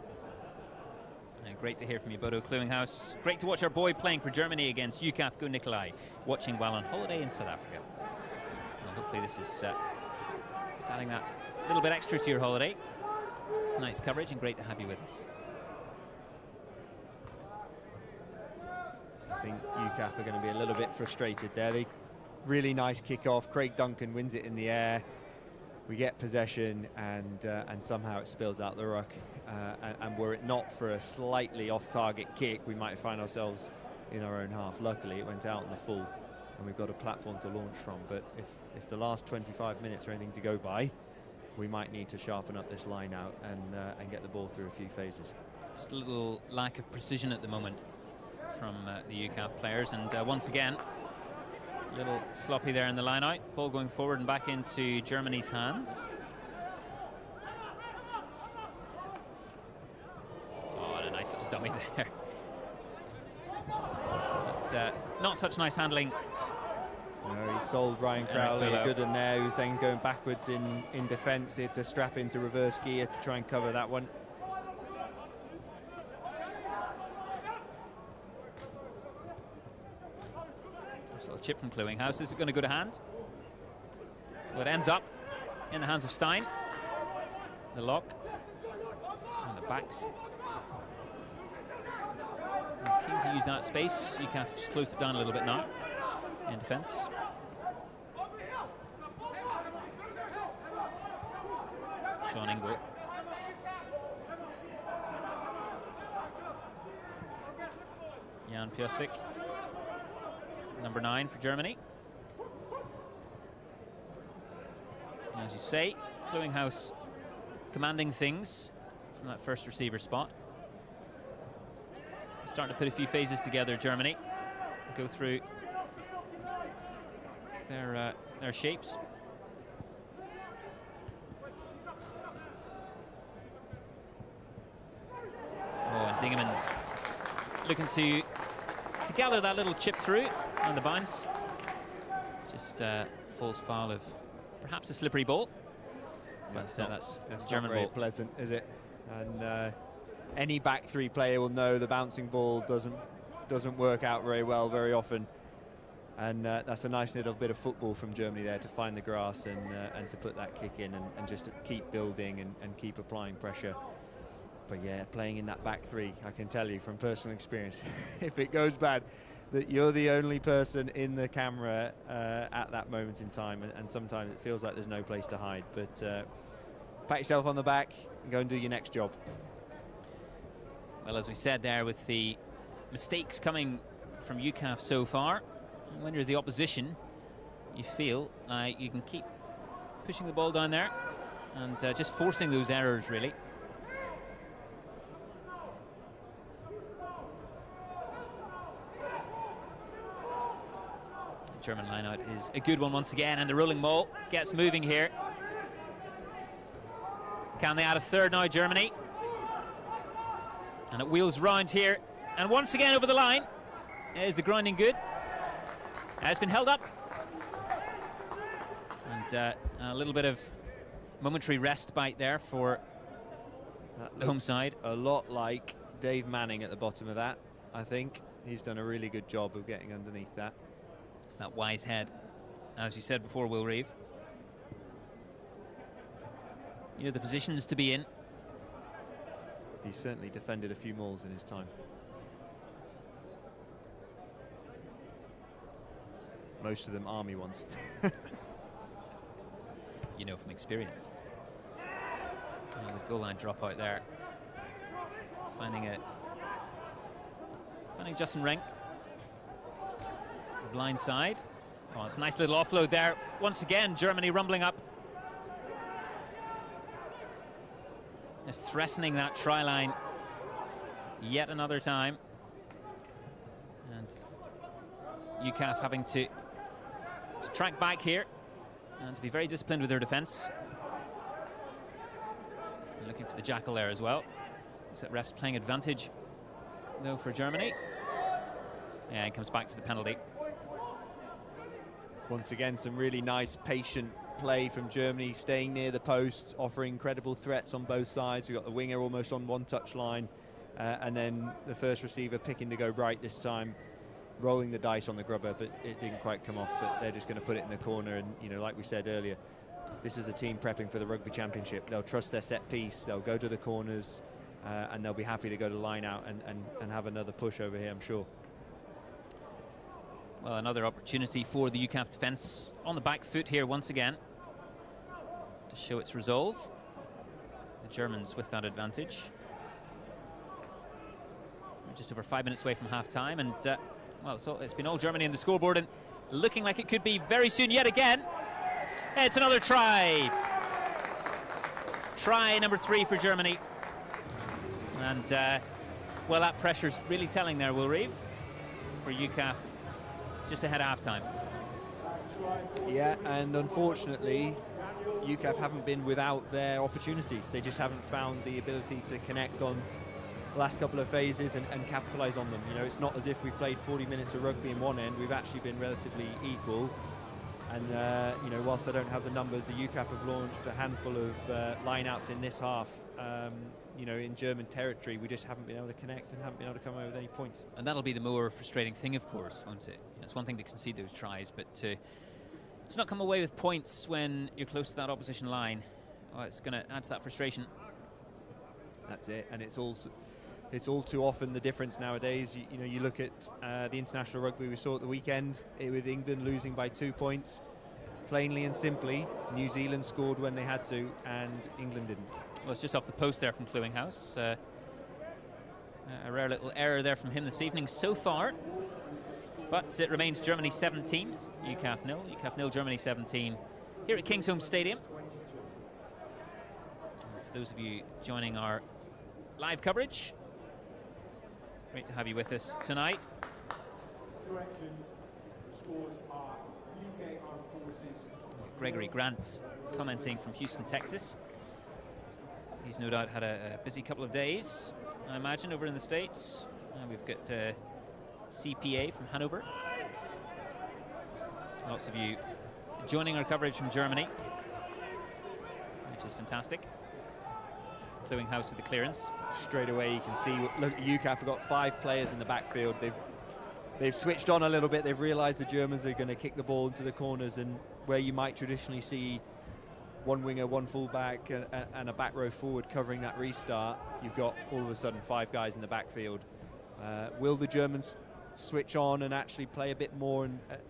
Yeah, great to hear from you, Bodo Clearinghouse. Great to watch our boy playing for Germany against UKAF Go Nikolai, watching while on holiday in South Africa. Well, hopefully this is just adding that little bit extra to your holiday. Tonight's coverage, and great to have you with us. I think UKAF are going to be a little bit frustrated there. Really nice kick-off. Craig Duncan wins it in the air. We get possession, and somehow it spills out the ruck. And were it not for a slightly off-target kick, we might find ourselves in our own half. Luckily, it went out in the full, and we've got a platform to launch from. But if the last 25 minutes are anything to go by, we might need to sharpen up this line out and get the ball through a few phases. Just a little lack of precision at the moment from the UKAF players, and once again, a little sloppy there in the line out. Ball going forward and back into Germany's hands. Oh, and a nice little dummy there. But not such nice handling. No, he sold Ryan Crowley a good one there, who's then going backwards in defence. He had to strap into reverse gear to try and cover that one. Little chip from Clearinghouse. Is it going to go to hand? Well, it ends up in the hands of Stein. The lock and the backs. And keen to use that space. UKAF just closed it down a little bit now in defence. Sean Ingle. Jan Piosik. Number 9 for Germany. As you say, Clearinghouse commanding things from that first receiver spot. Starting to put a few phases together, Germany. Go through their shapes. Oh, and Dingemans looking to gather that little chip through on the bounce. Just falls foul of perhaps a slippery ball. But that's German not very ball. Pleasant, is it? And any back three player will know the bouncing ball doesn't work out very well very often. And that's a nice little bit of football from Germany there to find the grass and to put that kick in and just to keep building and keep applying pressure. But yeah, playing in that back three, I can tell you from personal experience, if it goes bad, that you're the only person in the camera at that moment in time, and sometimes it feels like there's no place to hide. But pat yourself on the back and go and do your next job. Well, as we said there, with the mistakes coming from UKAF so far, when you're the opposition, you feel like you can keep pushing the ball down there and just forcing those errors, really. German line-out is a good one once again, and the rolling ball gets moving here. Can they add a third now, Germany? And it wheels round here, and once again over the line. There's the grinding good. It's been held up. And a little bit of momentary respite there for the home side. A lot like Dave Manning at the bottom of that, I think. He's done a really good job of getting underneath that. It's that wise head, as you said before, Will Reeve. You know the positions to be in He's certainly defended a few mauls in his time. Most of them army ones. You know from experience. And the goal line dropout there. Finding Justin Renk. The blind side. Oh, it's a nice little offload there. Once again, Germany rumbling up. Just threatening that try line yet another time. And UKAF having to track back here and to be very disciplined with their defence. Looking for the jackal there as well. Looks like ref's playing advantage though for Germany. Yeah, he comes back for the penalty. Once again, some really nice patient play from Germany, staying near the post, offering credible threats on both sides. We've got the winger almost on one touch line, and then the first receiver picking to go right this time, rolling the dice on the grubber, but it didn't quite come off. But they're just going to put it in the corner, and you know, like we said earlier, this is a team prepping for the Rugby Championship. They'll trust their set piece, they'll go to the corners, and they'll be happy to go to line out and have another push over here, I'm sure. Well, another opportunity for the UKAF defence on the back foot here once again to show its resolve. The Germans with that advantage. We're just over 5 minutes away from half-time, and well, it's been all Germany on the scoreboard, and looking like it could be very soon yet again. It's another try. Try number 3 for Germany. And, well, that pressure's really telling there, Will Reeve, for UKAF just ahead of half-time. Yeah, and unfortunately, UKAF haven't been without their opportunities. They just haven't found the ability to connect on the last couple of phases and capitalise on them. You know, it's not as if we've played 40 minutes of rugby in one end. We've actually been relatively equal. And, you know, whilst I don't have the numbers, the UKAF have launched a handful of line-outs in this half. You know, in German territory, we just haven't been able to connect and haven't been able to come away with any points. And that'll be the more frustrating thing, of course, won't it? You know, it's one thing to concede those tries, but to not come away with points when you're close to that opposition line, oh, it's going to add to that frustration. That's it, and it's all too often the difference nowadays. You know, you look at the international rugby we saw at the weekend, with England losing by 2 points. Plainly and simply, New Zealand scored when they had to, and England didn't. Well, it's just off the post there from Cluinghouse. A rare little error there from him this evening so far. But it remains Germany 17, UKAF 0. UKAF 0, Germany 17 here at Kingsholm Stadium. And for those of you joining our live coverage, great to have you with us tonight. Correction, the scores are UK Armed Forces. Gregory Grant commenting from Houston, Texas. He's no doubt had a busy couple of days, I imagine, over in the States. We've got CPA from Hanover. Lots of you joining our coverage from Germany, which is fantastic. Cluinghouse with the clearance. Straight away you can see, look, UKAF have got 5 players in the backfield. They've switched on a little bit. They've realised the Germans are going to kick the ball into the corners, and where you might traditionally see one winger, one fullback, and a back row forward covering that restart, you've got all of a sudden 5 guys in the backfield. Will the Germans switch on and actually play a bit more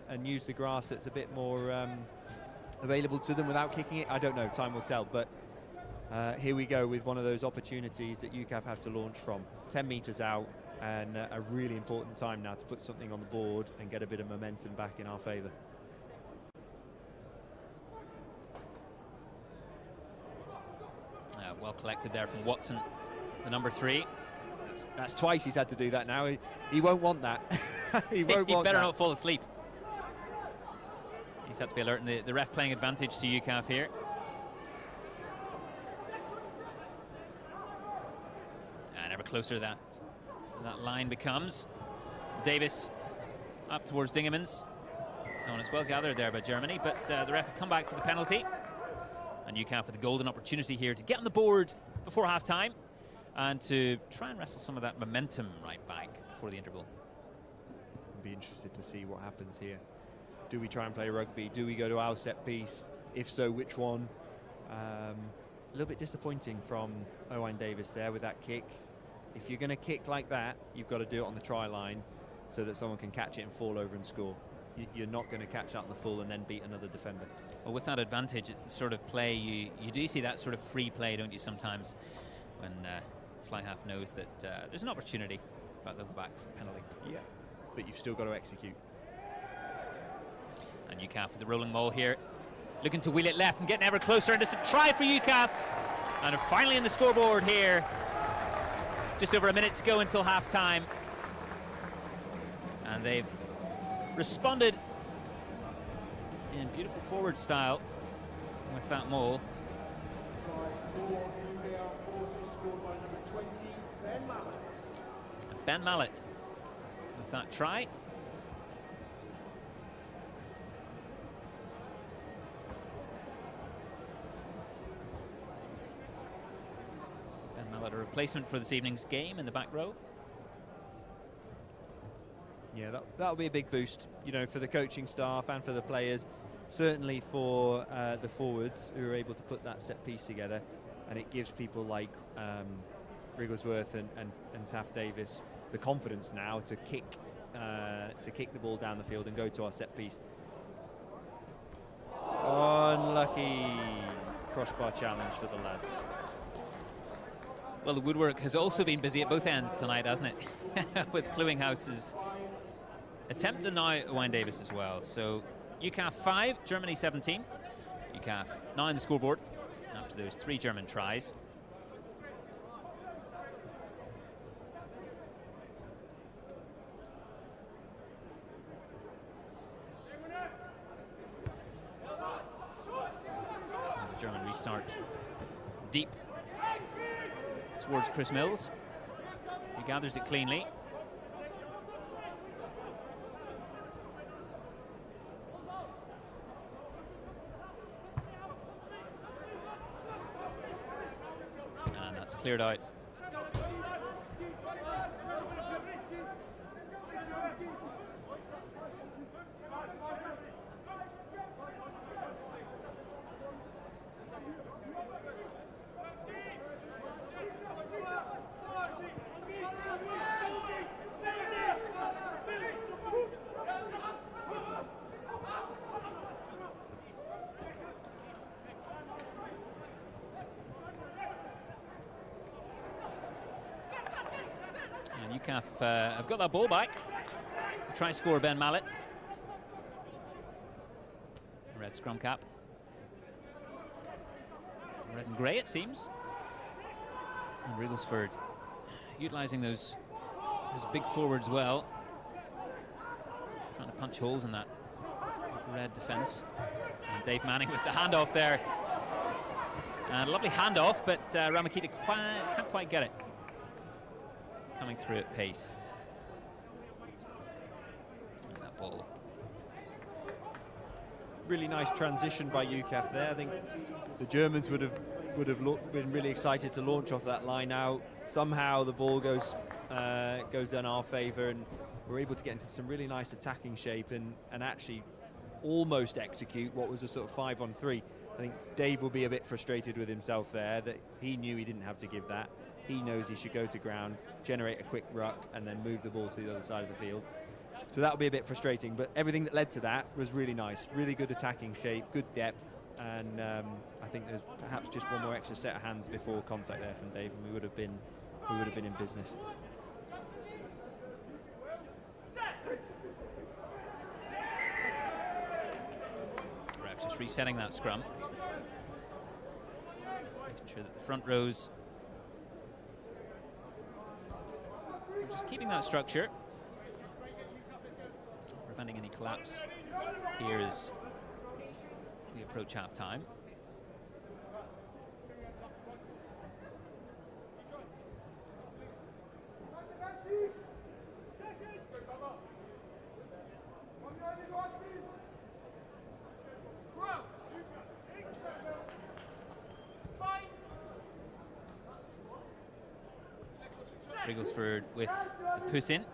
and use the grass that's a bit more available to them without kicking it? I don't know, time will tell, but here we go with one of those opportunities that UKAF have to launch from. 10 metres out, and a really important time now to put something on the board and get a bit of momentum back in our favour. Well collected there from Watson, the number 3. That's twice he's had to do that now. He won't want that. He won't He want better that. not fall asleep. He's had to be alerting the ref playing advantage to UKAF here. And ever closer that line becomes. Davis up towards Dingemans. Oh, and it's well gathered there by Germany, but the ref will come back for the penalty. And UKAF with a golden opportunity here to get on the board before half-time and to try and wrestle some of that momentum right back before the interval. I'd be interested to see what happens here. Do we try and play rugby? Do we go to our set piece? If so, which one? A little bit disappointing from Owain Davis there with that kick. If you're going to kick like that, you've got to do it on the try line so that someone can catch it and fall over and score. You're not going to catch that in the full and then beat another defender. Well, with that advantage, it's the sort of play you do see, that sort of free play, don't you, sometimes, when fly half knows that there's an opportunity, but they'll go back for penalty. Yeah, but you've still got to execute. And UKAF with the rolling maul here, looking to wheel it left and getting ever closer, and it's a try for UKAF, and they're finally in the scoreboard here. Just over a minute to go until half-time, and they've responded in beautiful forward style with that maul. Ben Mallet with that try. Ben Mallet, a replacement for this evening's game in the back row. Yeah, that'll be a big boost, you know, for the coaching staff and for the players. Certainly for the forwards who are able to put that set piece together, and it gives people like Wrigglesworth and Taft Davis the confidence now to kick the ball down the field and go to our set piece. Unlucky crossbar challenge for the lads. Well, the woodwork has also been busy at both ends tonight, hasn't it? With Cluinghouse's attempt, and now Owain Davis as well. So UKAF 5, Germany 17. UKAF now in the scoreboard after those 3 German tries. And the German restart deep towards Chris Mills, who gathers it cleanly. And that's cleared out. UKAF have got that ball back to try score Ben Mallet. Red scrum cap. Red and grey, it seems. And Wrigglesford utilising those big forwards well. Trying to punch holes in that red defence. And Dave Manning with the handoff there. And a lovely handoff, but Ramakita can't quite get it. Coming through at pace. And that ball. Really nice transition by UKAF there. I think the Germans would have been really excited to launch off that line out. Somehow the ball goes in our favour, and we're able to get into some really nice attacking shape and actually almost execute what was a sort of 5-on-3. I think Dave will be a bit frustrated with himself there, that he knew he didn't have to give that. He knows he should go to ground, generate a quick ruck, and then move the ball to the other side of the field. So that'll be a bit frustrating, but everything that led to that was really nice. Really good attacking shape, good depth, and I think there's perhaps just one more extra set of hands before contact there from Dave, and we would have been in business. Ref just resetting that scrum, making sure that the front rows are just keeping that structure, preventing any collapse here as we approach half-time. Wrigglesford with the push in.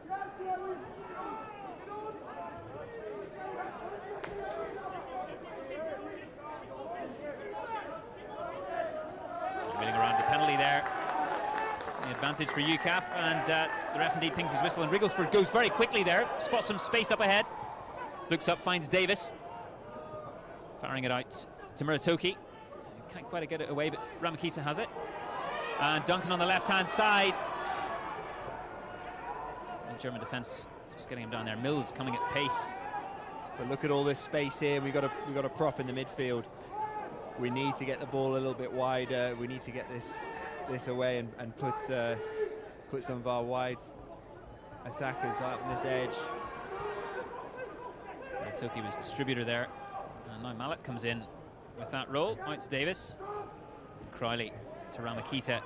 penalty there. The advantage for UKAF, and the ref indeed pings his whistle, and Wrigglesford goes very quickly there, spots some space up ahead, looks up, finds Davis, firing it out to Muratoki. Can't quite get it away, but Ramakita has it. And Duncan on the left-hand side. The German defence just getting him down there. Mills coming at pace. But look at all this space here. We've got a prop in the midfield. We need to get the ball a little bit wider. We need to get this away and put some of our wide attackers out on this edge. Toki was distributor there, and now Mallet comes in with that roll. Out to Davis, and Crowley to Ramakita,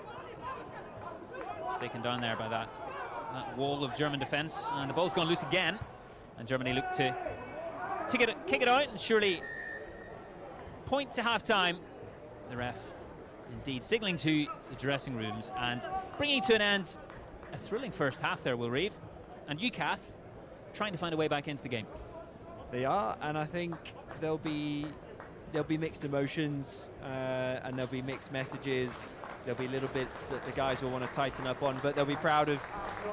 taken down there by that wall of German defence, and the ball's gone loose again, and Germany look to kick it out, and surely point to half-time. The ref indeed signalling to the dressing rooms and bringing to an end a thrilling first half there, Will Reeve, and UKAF trying to find a way back into the game. They are, and I think there'll be mixed emotions, and there'll be mixed messages. There'll be little bits that the guys will want to tighten up on, but they'll be proud of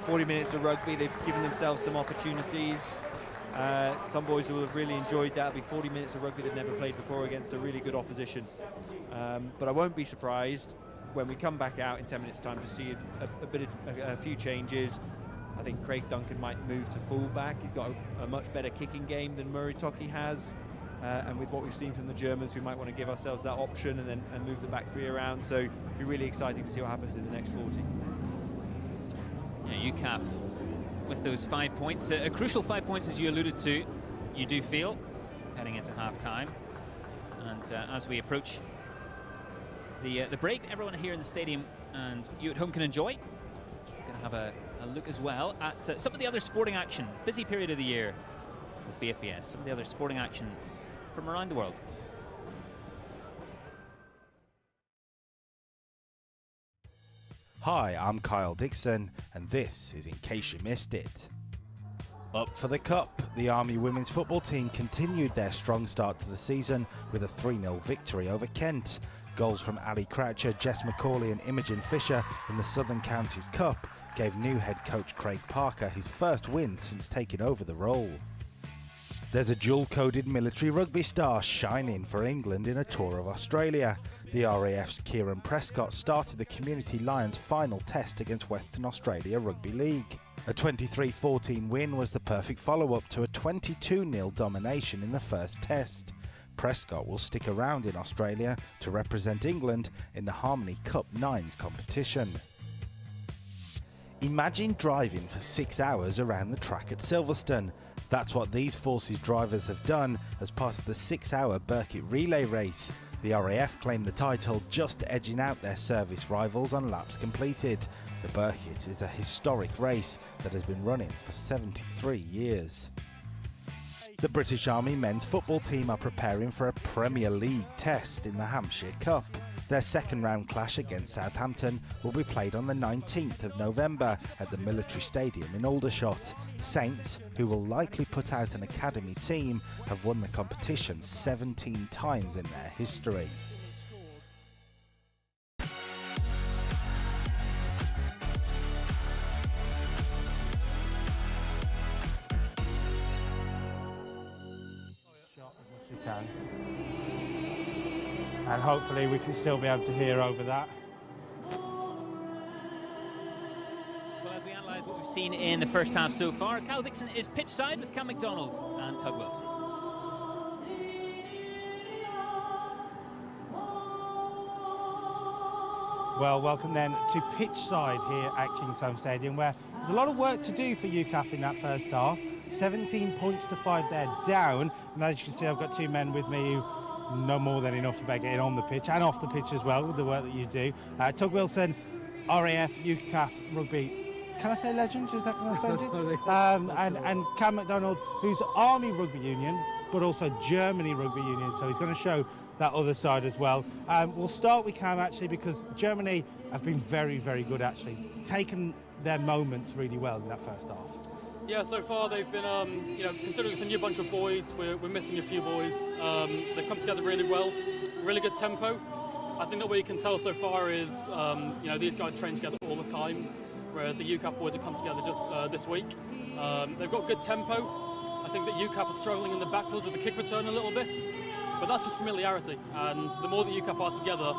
40 minutes of rugby. They've given themselves some opportunities. Some boys will have really enjoyed that. It'll be 40 minutes of rugby they've never played before against a really good opposition. But I won't be surprised when we come back out in 10 minutes' time to see a few changes. I think Craig Duncan might move to full-back. He's got a much better kicking game than Muratoki has. And with what we've seen from the Germans, we might want to give ourselves that option and move the back three around. So it'll be really exciting to see what happens in the next 40. Yeah, UKAF with those 5 points, a crucial 5 points as you alluded to, you do feel, heading into half-time. And as we approach the break, everyone here in the stadium and you at home can enjoy. We're going to have a look as well at some of the other sporting action. Busy period of the year with BFBS, some of the other sporting action from around the world. Hi, I'm Kyle Dixon, and this is In Case You Missed It. Up for the Cup, the Army women's football team continued their strong start to the season with a 3-0 victory over Kent. Goals from Ali Croucher, Jess McCauley and Imogen Fisher in the Southern Counties Cup gave new head coach Craig Parker his first win since taking over the role. There's a dual-coded military rugby star shining for England in a tour of Australia. The RAF's Kieran Prescott started the Community Lions' final test against Western Australia Rugby League. A 23-14 win was the perfect follow-up to a 22-0 domination in the first test. Prescott will stick around in Australia to represent England in the Harmony Cup 9s competition. Imagine driving for 6 hours around the track at Silverstone. That's what these Forces drivers have done as part of the 6-hour Burkitt relay race. The RAF claimed the title, just edging out their service rivals on laps completed. The Burkitt is a historic race that has been running for 73 years. The British Army men's football team are preparing for a Premier League test in the Hampshire Cup. Their second round clash against Southampton will be played on the 19th of November at the Military Stadium in Aldershot. Saints, who will likely put out an academy team, have won the competition 17 times in their history. And hopefully we can still be able to hear over that. Well, as we analyse what we've seen in the first half so far, Kyle Dixon is pitch side with Cam McDonald and Tug Wilson. Well, welcome then to pitch side here at Kingsholm Stadium, where there's a lot of work to do for UKAF in that first half. 17 points to 5 they're down, and as you can see, I've got two men with me who know more than enough about getting on the pitch and off the pitch as well with the work that you do. Tug Wilson, RAF, UKAF rugby. Can I say legend? Is that going to offend you? And Cam McDonald, who's Army Rugby Union, but also Germany Rugby Union, so he's going to show that other side as well. We'll start with Cam actually, because Germany have been very, very good actually, taken their moments really well in that first half. Yeah, so far they've been, considering it's a new bunch of boys, we're missing a few boys. They've come together really well, really good tempo. I think that what you can tell so far is, these guys train together all the time, whereas the UKAF boys have come together just this week. They've got good tempo. I think that UKAF are struggling in the backfield with the kick return a little bit, but that's just familiarity. And the more that UKAF are together,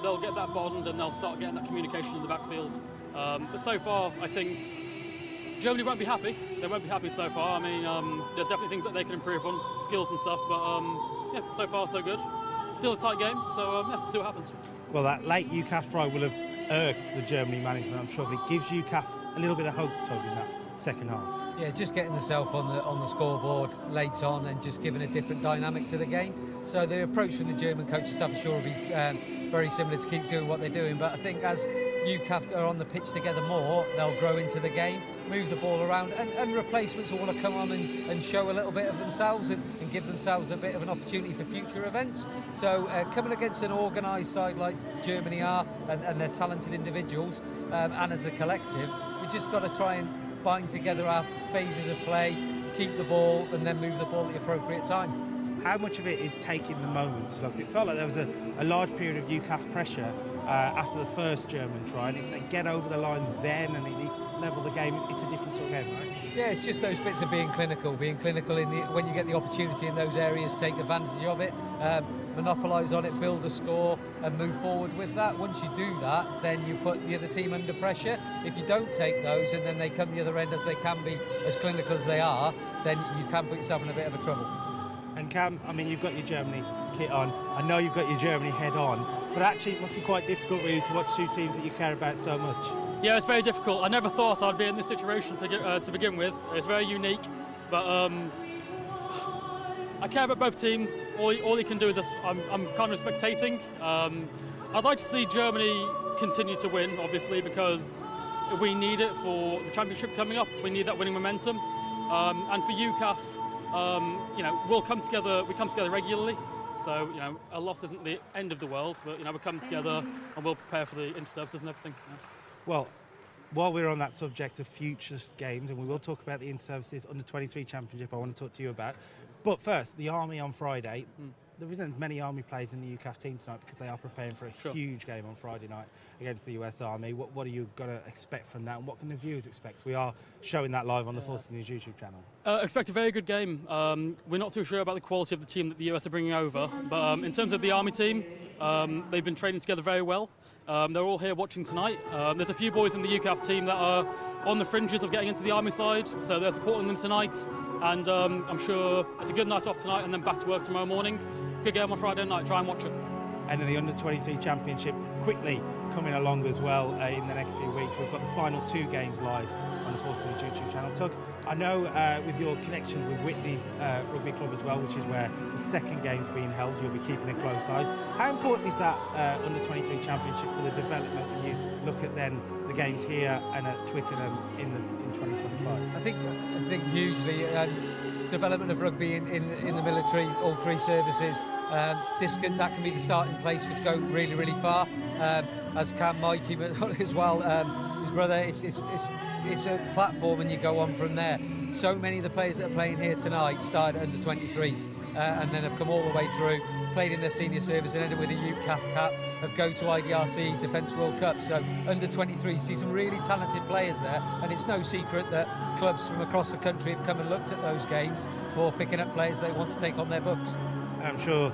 they'll get that bond and they'll start getting that communication in the backfield. But so far, I think Germany won't be happy. They won't be happy so far. I mean, there's definitely things that they can improve on, skills and stuff, but so far so good. Still a tight game, so see what happens. Well, that late UKAF try will have irked the Germany management, I'm sure, but it gives UKAF a little bit of hope, Toby, in that second half. Yeah, just getting themselves on the scoreboard late on and just giving a different dynamic to the game. So the approach from the German coaching staff, I'm sure, will be very similar to keep doing what they're doing. But I think as UKAF are on the pitch together more, they'll grow into the game, move the ball around, and replacements will want to come on and show a little bit of themselves and give themselves a bit of an opportunity for future events. So coming against an organised side like Germany are, and their talented individuals, and as a collective, we just got to try and bind together our phases of play, keep the ball, and then move the ball at the appropriate time. How much of it is taking the moments? Like, it felt like there was a large period of UKAF pressure after the first German try, and if they get over the line then and they level the game, it's a different sort of game, right? Yeah, it's just those bits of being clinical when you get the opportunity in those areas, take advantage of it, monopolise on it, build a score and move forward with that. Once you do that, then you put the other team under pressure. If you don't take those and then they come the other end as they can be, as clinical as they are, then you can put yourself in a bit of a trouble. And Cam, I mean, you've got your Germany kit on. I know you've got your Germany head on, but actually it must be quite difficult really to watch two teams that you care about so much. Yeah, it's very difficult. I never thought I'd be in this situation to begin with. It's very unique, but I care about both teams. All you can do is I'm kind of spectating. I'd like to see Germany continue to win, obviously, because we need it for the championship coming up. We need that winning momentum, and for UKAF, we'll come together. We come together regularly, so a loss isn't the end of the world. But we come together and we'll prepare for the inter-services and everything. Yeah. Well, while we're on that subject of future games, and we will talk about the inter-services under-23 championship I want to talk to you about, but first, the Army on Friday. There isn't many Army players in the UKAF team tonight because they are preparing for a huge game on Friday night against the US Army. What are you going to expect from that, and what can the viewers expect? We are showing that live on the Forces News YouTube channel. Expect a very good game. We're not too sure about the quality of the team that the US are bringing over, but in terms of the Army team, they've been training together very well. They're all here watching tonight. There's a few boys in the UKAF team that are on the fringes of getting into the Army side, so they're supporting them tonight, and I'm sure it's a good night off tonight and then back to work tomorrow morning. Good game on Friday night, try and watch it. And in the under-23 championship, quickly coming along as well in the next few weeks. We've got the final 2 games live on the Forces News YouTube channel. Tug, I know with your connections with Whitney Rugby Club as well, which is where the second game's being held, you'll be keeping a close eye. How important is that under-23 championship for the development when you look at then the games here and at Twickenham in 2025? I think hugely. Development of rugby in the military, all 3 services. That can be the starting place to go really, really far. As Cam Mikey as well, his brother. It's a platform, and you go on from there. So many of the players that are playing here tonight started under 23s and then have come all the way through, played in their senior service and ended with a UKAF cap, have go to IDRC Defence World Cup. So under 23, see some really talented players there, and it's no secret that clubs from across the country have come and looked at those games for picking up players they want to take on their books. I'm sure,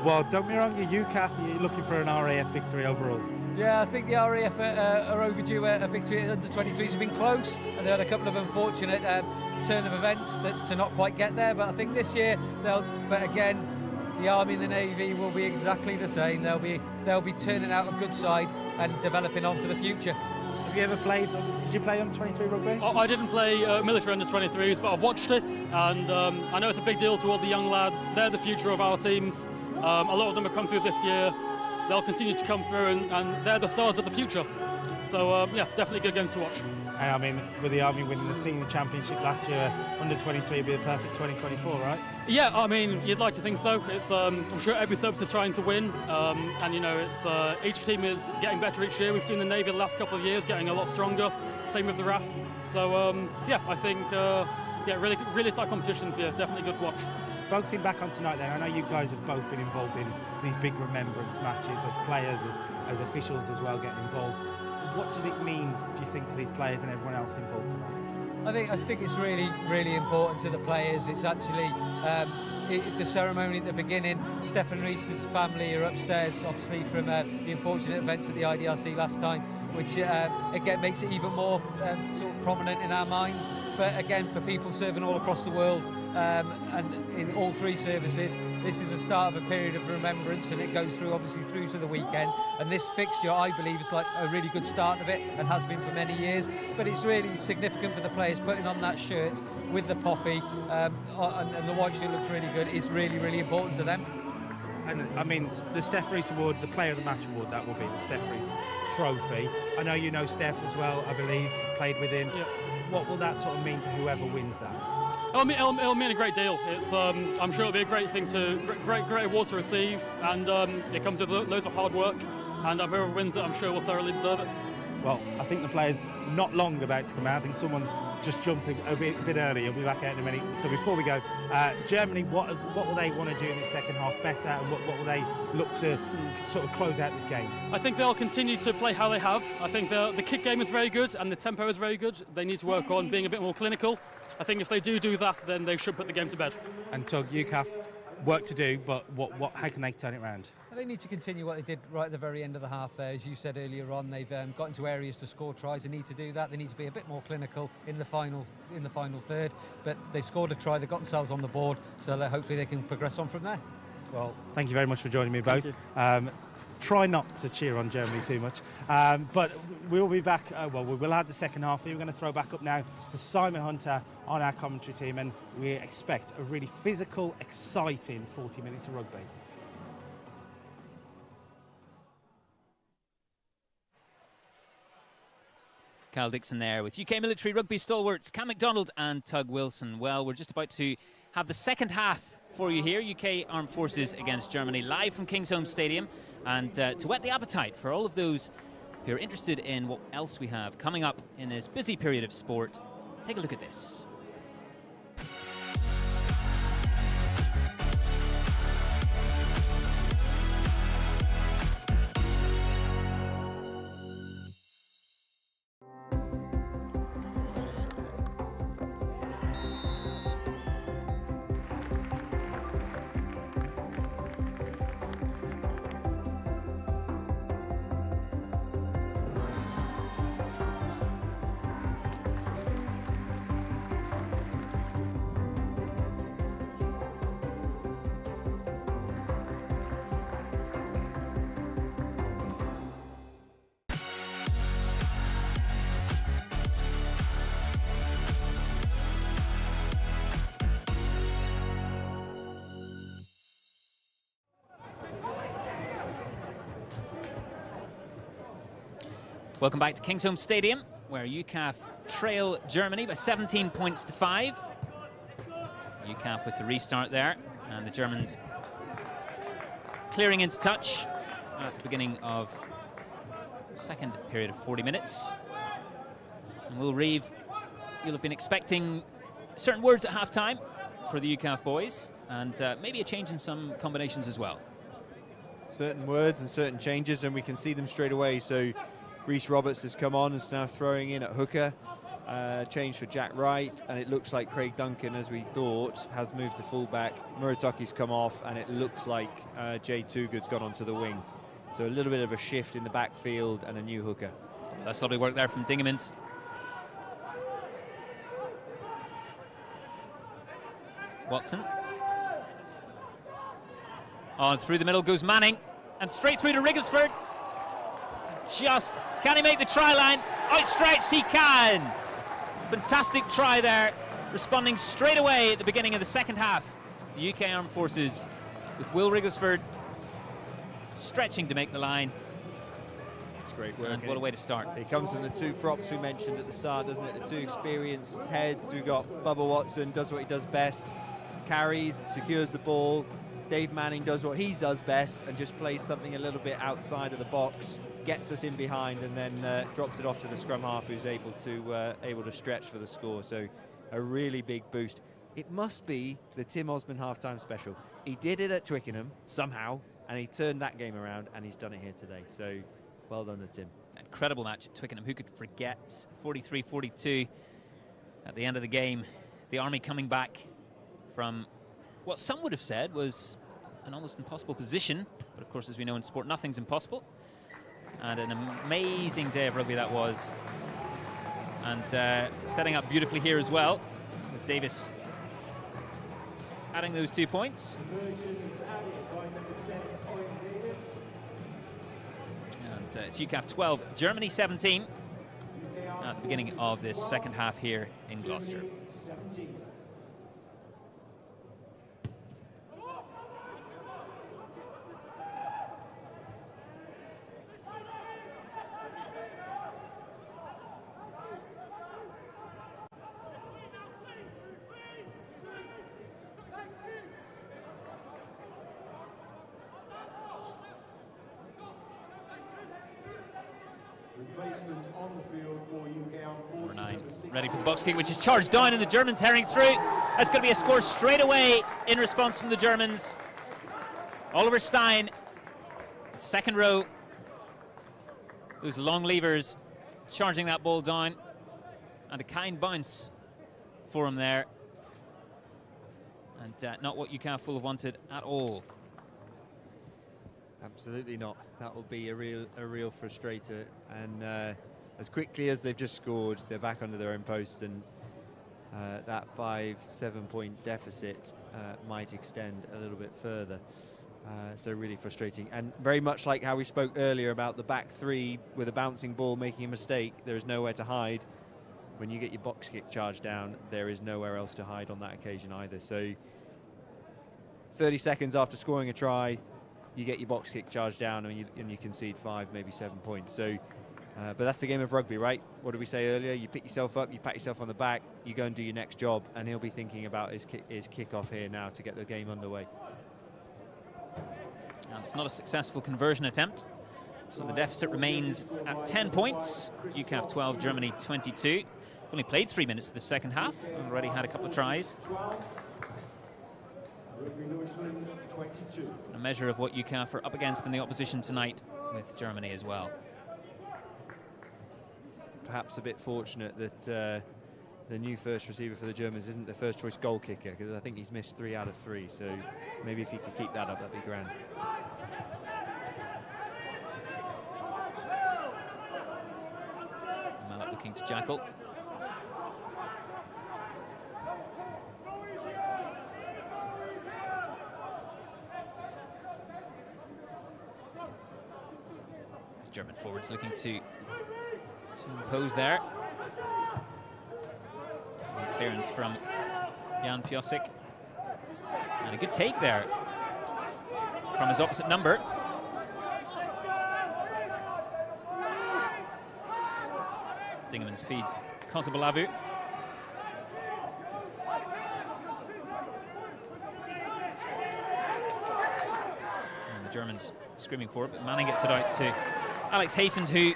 well, don't be wrong, your UKAF, you're looking for an RAF victory overall. Yeah, I think the RAF are overdue a victory at under-23s. Have been close, and they had a couple of unfortunate turn of events to not quite get there. But I think this year but again, the Army and the Navy will be exactly the same. They'll be turning out a good side and developing on for the future. Have you ever played? Did you play under-23 rugby? I didn't play military under-23s, but I've watched it, and I know it's a big deal to all the young lads. They're the future of our teams. A lot of them have come through this year. They'll continue to come through, and they're the stars of the future. So, definitely good games to watch. And I mean, with the Army winning the senior championship last year, under-23 would be a perfect 2024, right? Yeah, I mean, you'd like to think so. It's I'm sure every service is trying to win, and it's each team is getting better each year. We've seen the Navy the last couple of years getting a lot stronger. Same with the RAF. So, I think really, really tight competitions here. Definitely good to watch. Focusing back on tonight then, I know you guys have both been involved in these big remembrance matches as players, as officials as well getting involved. What does it mean, do you think, to these players and everyone else involved tonight? I think it's really important to the players. It's actually the ceremony at the beginning. Stefan Rees's family are upstairs, obviously from the unfortunate events at the IDRC last time, which again makes it even more sort of prominent in our minds. But again, for people serving all across the world and in all three services, this is the start of a period of remembrance, and it goes through obviously through to the weekend. And this fixture, I believe, is like a really good start of it, and has been for many years. But it's really significant for the players putting on that shirt with the poppy, and the white shirt looks really good. It's really important to them. And I mean, the Steph Rees Award, the Player of the Match Award, that will be the Steph Rees Trophy. I know you know Steph as well, I believe, played with him. Yep. What will that sort of mean to whoever wins that? It'll mean a great deal. It's, I'm sure it'll be a great thing great award to receive, and it comes with loads of hard work, and whoever wins it, I'm sure will thoroughly deserve it. Well, I think the players not long about to come out. I think someone's just jumped a bit early. He'll be back out in a minute. So before we go, Germany, what will they want to do in the second half better, and what will they look to sort of close out this game? I think they'll continue to play how they have. I think the kick game is very good and the tempo is very good. They need to work on being a bit more clinical. I think if they do that, then they should put the game to bed. And Tug, UKAF, work to do, but how can they turn it around? They need to continue what they did right at the very end of the half there. As you said earlier on, they've got into areas to score tries. They need to do that. They need to be a bit more clinical in the final third. But they've scored a try. They've got themselves on the board, so hopefully they can progress on from there. Well, thank you very much for joining me both. Try not to cheer on Germany too much. But we'll be back. We will have the second half. We're going to throw back up now to Simon Hunter on our commentary team, and we expect a really physical, exciting 40 minutes of rugby. Kyle Dixon there with UK military rugby stalwarts Cam MacDonald and Tug Wilson. Well, we're just about to have the second half for you here. UK Armed Forces against Germany, live from Kingsholm Stadium. And to whet the appetite for all of those who are interested in what else we have coming up in this busy period of sport, take a look at this. Welcome back to Kingsholm Stadium, where UKAF trail Germany by 17 points to 5. UKAF with the restart there, and the Germans clearing into touch at the beginning of the second period of 40 minutes. And Will Reeve, you'll have been expecting certain words at half-time for the UKAF boys, and maybe a change in some combinations as well. Certain words and certain changes, and we can see them straight away. So Rhys Roberts has come on and is now throwing in at hooker, change for Jack Wright, and it looks like Craig Duncan, as we thought, has moved to fullback. Muratoki's come off, and it looks like Jay Toogood's gone onto the wing. So a little bit of a shift in the backfield and a new hooker. That's lovely work there from Dingemans. Watson. On through the middle goes Manning, and straight through to Wrigglesford. Just, can he make the try line? Outstretched, he can. Fantastic try there, responding straight away at the beginning of the second half. The UK Armed Forces with Will Wrigglesford stretching to make the line. It's great work. And what a way to start. It comes from the two props we mentioned at the start, doesn't it? The two experienced heads. We've got Bubba Watson, does what he does best, carries, secures the ball. Dave Manning does what he does best and just plays something a little bit outside of the box, gets us in behind, and then drops it off to the scrum half, who's able to stretch for the score. So a really big boost. it must be the Tim Osman halftime special. He did it at Twickenham somehow, and he turned that game around, and he's done it here today. So well done to Tim. Incredible match at Twickenham. Who could forget 43-42 at the end of the game? The Army coming back from what some would have said was an almost impossible position. But of course, as we know in sport, nothing's impossible. And an amazing day of rugby that was. And setting up beautifully here as well, with Davis adding those 2 points. And it's UKAF 12, Germany 17 at the beginning of this second half here in Gloucester. Number 9 ready for the box kick, which is charged down, and the Germans herring through. That's going to be a score straight away in response from the Germans. Oliver Stein, second row. Those long levers charging that ball down, and a kind bounce for him there. And not what UKAF will have wanted at all. Absolutely not. That will be a real frustrator. And as quickly as they've just scored, they're back under their own post, and that 5-7 point deficit might extend a little bit further. So really frustrating, and very much like how we spoke earlier about the back three with a bouncing ball making a mistake. There is nowhere to hide. When you get your box kick charged down, there is nowhere else to hide on that occasion either. So 30 seconds after scoring a try, you get your box kick charged down, and you concede 5, maybe 7 points. So, but that's the game of rugby, right? What did we say earlier? You pick yourself up, you pat yourself on the back, you go and do your next job, and he'll be thinking about his kickoff here now to get the game underway. And it's not a successful conversion attempt, so the deficit remains at 10 points. UKAF 12, Germany 22. Only played 3 minutes of the second half, already had a couple of tries. A measure of what UKAF are up against in the opposition tonight with Germany as well. Perhaps a bit fortunate that the new first receiver for the Germans isn't the first choice goal kicker, because I think he's missed 3 out of 3, so maybe if he could keep that up, that'd be grand. Mallet looking to Jackal. German forwards looking to impose there. And clearance from Jan Piosik. And a good take there from his opposite number. Dingemans feeds Kosabalavu. And the Germans screaming for it, but Manning gets it out to Alex Haysand, who,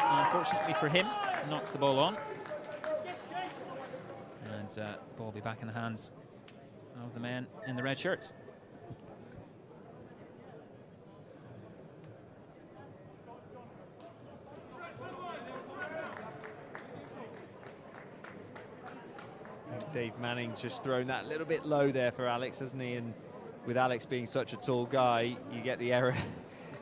unfortunately for him, knocks the ball on. And the ball will be back in the hands of the men in the red shirts. Dave Manning's just thrown that a little bit low there for Alex, hasn't he? And with Alex being such a tall guy, you get the error.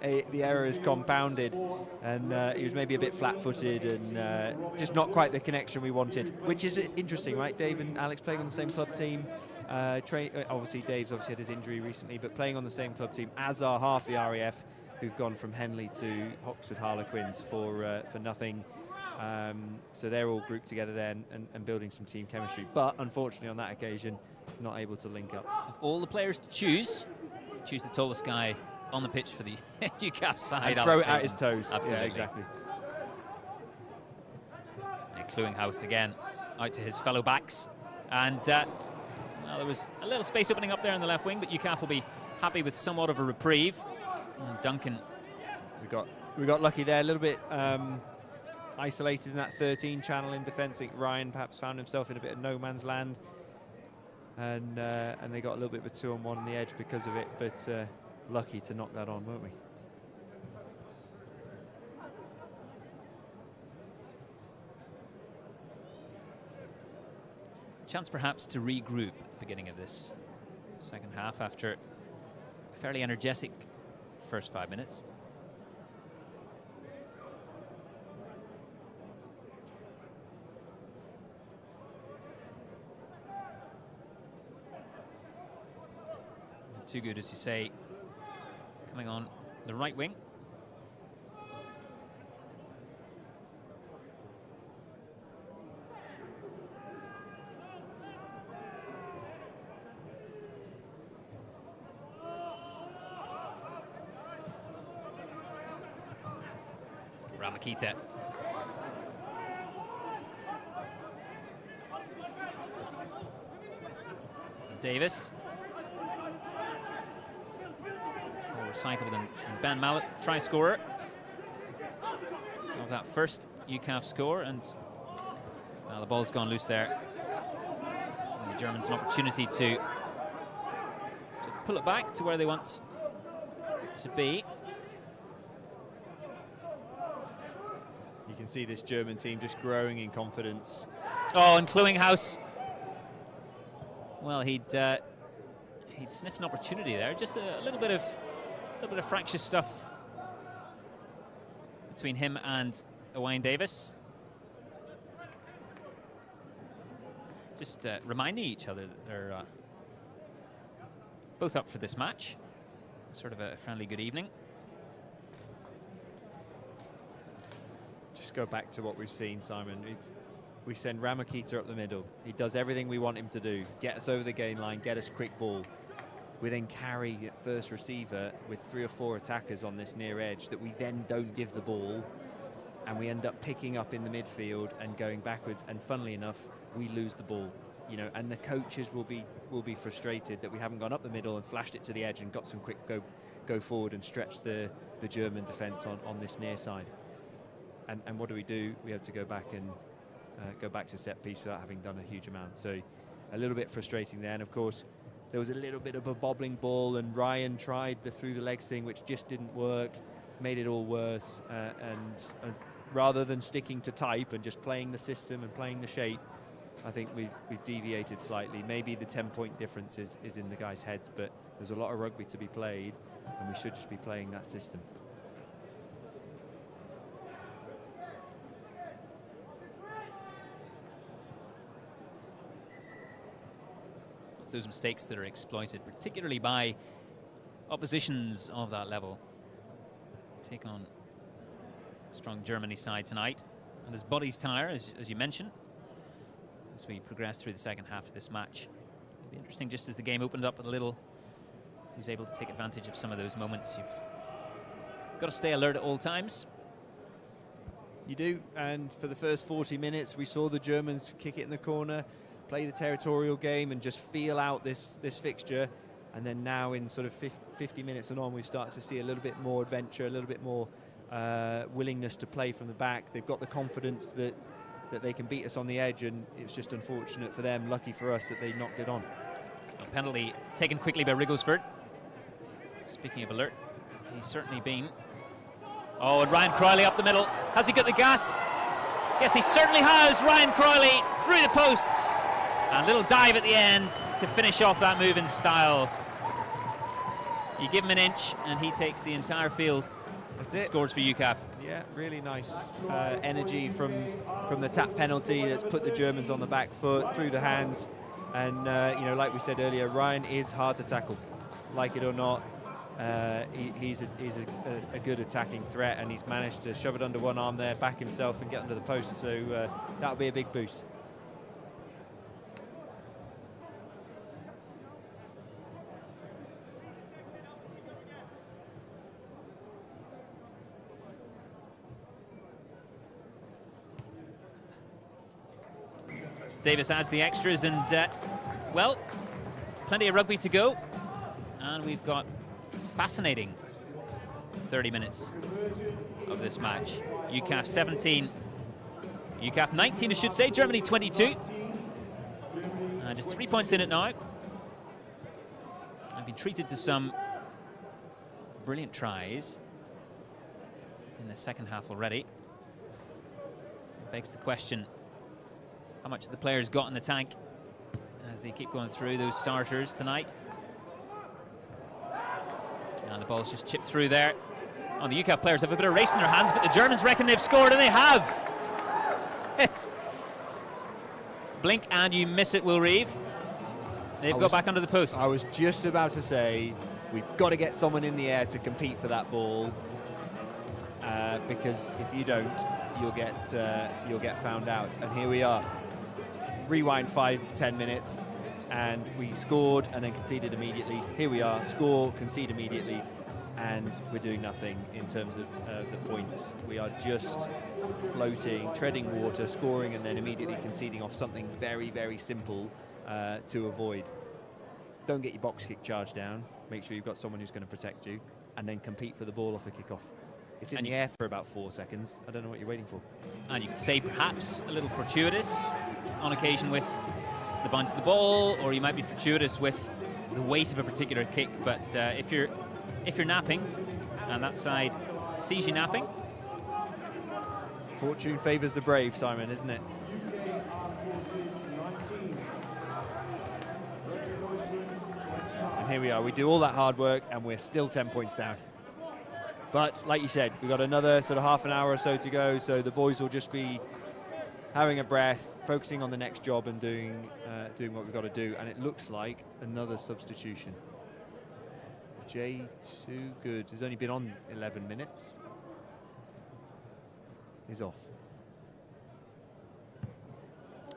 The error is compounded, and he was maybe a bit flat-footed and just not quite the connection we wanted, which is interesting, right? Dave and Alex playing on the same club team. Obviously, Dave's had his injury recently, but playing on the same club team, as are half the RAF, who've gone from Henley to Oxford Harlequins for nothing. So they're all grouped together there and building some team chemistry. But unfortunately, on that occasion, not able to link up. Of all the players to choose the tallest guy on the pitch for the UKAF side. And throw it at his toes. Absolutely. Yeah, exactly. And Kluinghaus again out to his fellow backs. And well, there was a little space opening up there in the left wing, but UKAF will be happy with somewhat of a reprieve. And Duncan. We got lucky there, a little bit isolated in that 13 channel in defence. I think Ryan perhaps found himself in a bit of no man's land. and they got a little bit of a 2-on-1 on the edge because of it, but lucky to knock that on, weren't we? Chance perhaps to regroup at the beginning of this second half after a fairly energetic first 5 minutes. Too good, as you say, coming on the right wing. Ramakita. Davis. Recycled and Ben Mallet, try scorer of that first UKAF score, and well, the ball's gone loose there. And the Germans an opportunity to pull it back to where they want to be. You can see this German team just growing in confidence. Oh, and Cluinghouse. Well, he'd sniffed an opportunity there. Just a little bit of fractious stuff between him and Owain Davis. Just reminding each other that they're both up for this match. Sort of a friendly good evening. Just go back to what we've seen, Simon. We send Ramakita up the middle. He does everything we want him to do. Get us over the gain line, get us quick ball. We then carry first receiver with 3 or 4 attackers on this near edge that we then don't give the ball, and we end up picking up in the midfield and going backwards, and funnily enough we lose the ball, you know, and the coaches will be frustrated that we haven't gone up the middle and flashed it to the edge and got some quick go forward and stretch the German defence on this near side. And what do? We have to go back and go back to set piece without having done a huge amount, so a little bit frustrating there. And of course there was a little bit of a bobbling ball, and Ryan tried the through the legs thing, which just didn't work, made it all worse. And rather than sticking to type and just playing the system and playing the shape, I think we've deviated slightly. Maybe the 10-point difference is in the guys' heads, but there's a lot of rugby to be played, and we should just be playing that system. Those mistakes that are exploited, particularly by oppositions of that level. Take on a strong Germany side tonight, and as bodies tire, as you mentioned, as we progress through the second half of this match. It'll be interesting, just as the game opened up a little, who's able to take advantage of some of those moments. You've got to stay alert at all times. You do, and for the first 40 minutes we saw the Germans kick it in the corner, play the territorial game and just feel out this fixture, and then now in sort of 50 minutes and on we've started to see a little bit more adventure, a little bit more willingness to play from the back. They've got the confidence that they can beat us on the edge, and it's just unfortunate for them, lucky for us that they knocked it on. A penalty taken quickly by Rigglesford. Speaking of alert, he's certainly been. Oh, and Ryan Crowley up the middle. Has he got the gas? Yes, he certainly has. Ryan Crowley through the posts. And a little dive at the end to finish off that move in style. You give him an inch and he takes the entire field. That's it. Scores for UKAF. Yeah, really nice energy from the tap penalty that's put the Germans on the back foot, through the hands. And, you know, like we said earlier, Ryan is hard to tackle, like it or not. He's a good attacking threat, and he's managed to shove it under one arm there, back himself and get under the post, so that'll be a big boost. Davis adds the extras, and well, plenty of rugby to go, and we've got fascinating 30 minutes of this match. UKAF 17, UKAF 19 I should say, Germany 22. Just 3 points in it now. They've been treated to some brilliant tries in the second half already. It begs the question, how much have the players got in the tank as they keep going through those starters tonight? And the ball's just chipped through there. Oh, the UKAF players have a bit of race in their hands, but the Germans reckon they've scored, and they have. It's blink and you miss it, Will Reeve. They've got back under the post. I was just about to say, we've got to get someone in the air to compete for that ball, because if you don't, you'll get found out. And here we are. Rewind 5-10 minutes, and we scored and then conceded immediately. Here we are, score, concede immediately, and we're doing nothing in terms of the points. We are just floating, treading water, scoring, and then immediately conceding off something very, very simple to avoid. Don't get your box kick charge down. Make sure you've got someone who's going to protect you, and then compete for the ball off a kickoff. It's in the air for about 4 seconds. I don't know what you're waiting for. And you could say perhaps a little fortuitous on occasion with the bounce of the ball, or you might be fortuitous with the weight of a particular kick. But if you're napping, and that side sees you napping, fortune favours the brave, Simon, isn't it? And here we are. We do all that hard work, and we're still 10 points down. But like you said, we've got another sort of half an hour or so to go, so the boys will just be having a breath, focusing on the next job and doing what we've got to do. And it looks like another substitution. J2 Good has only been on 11 minutes. He's off.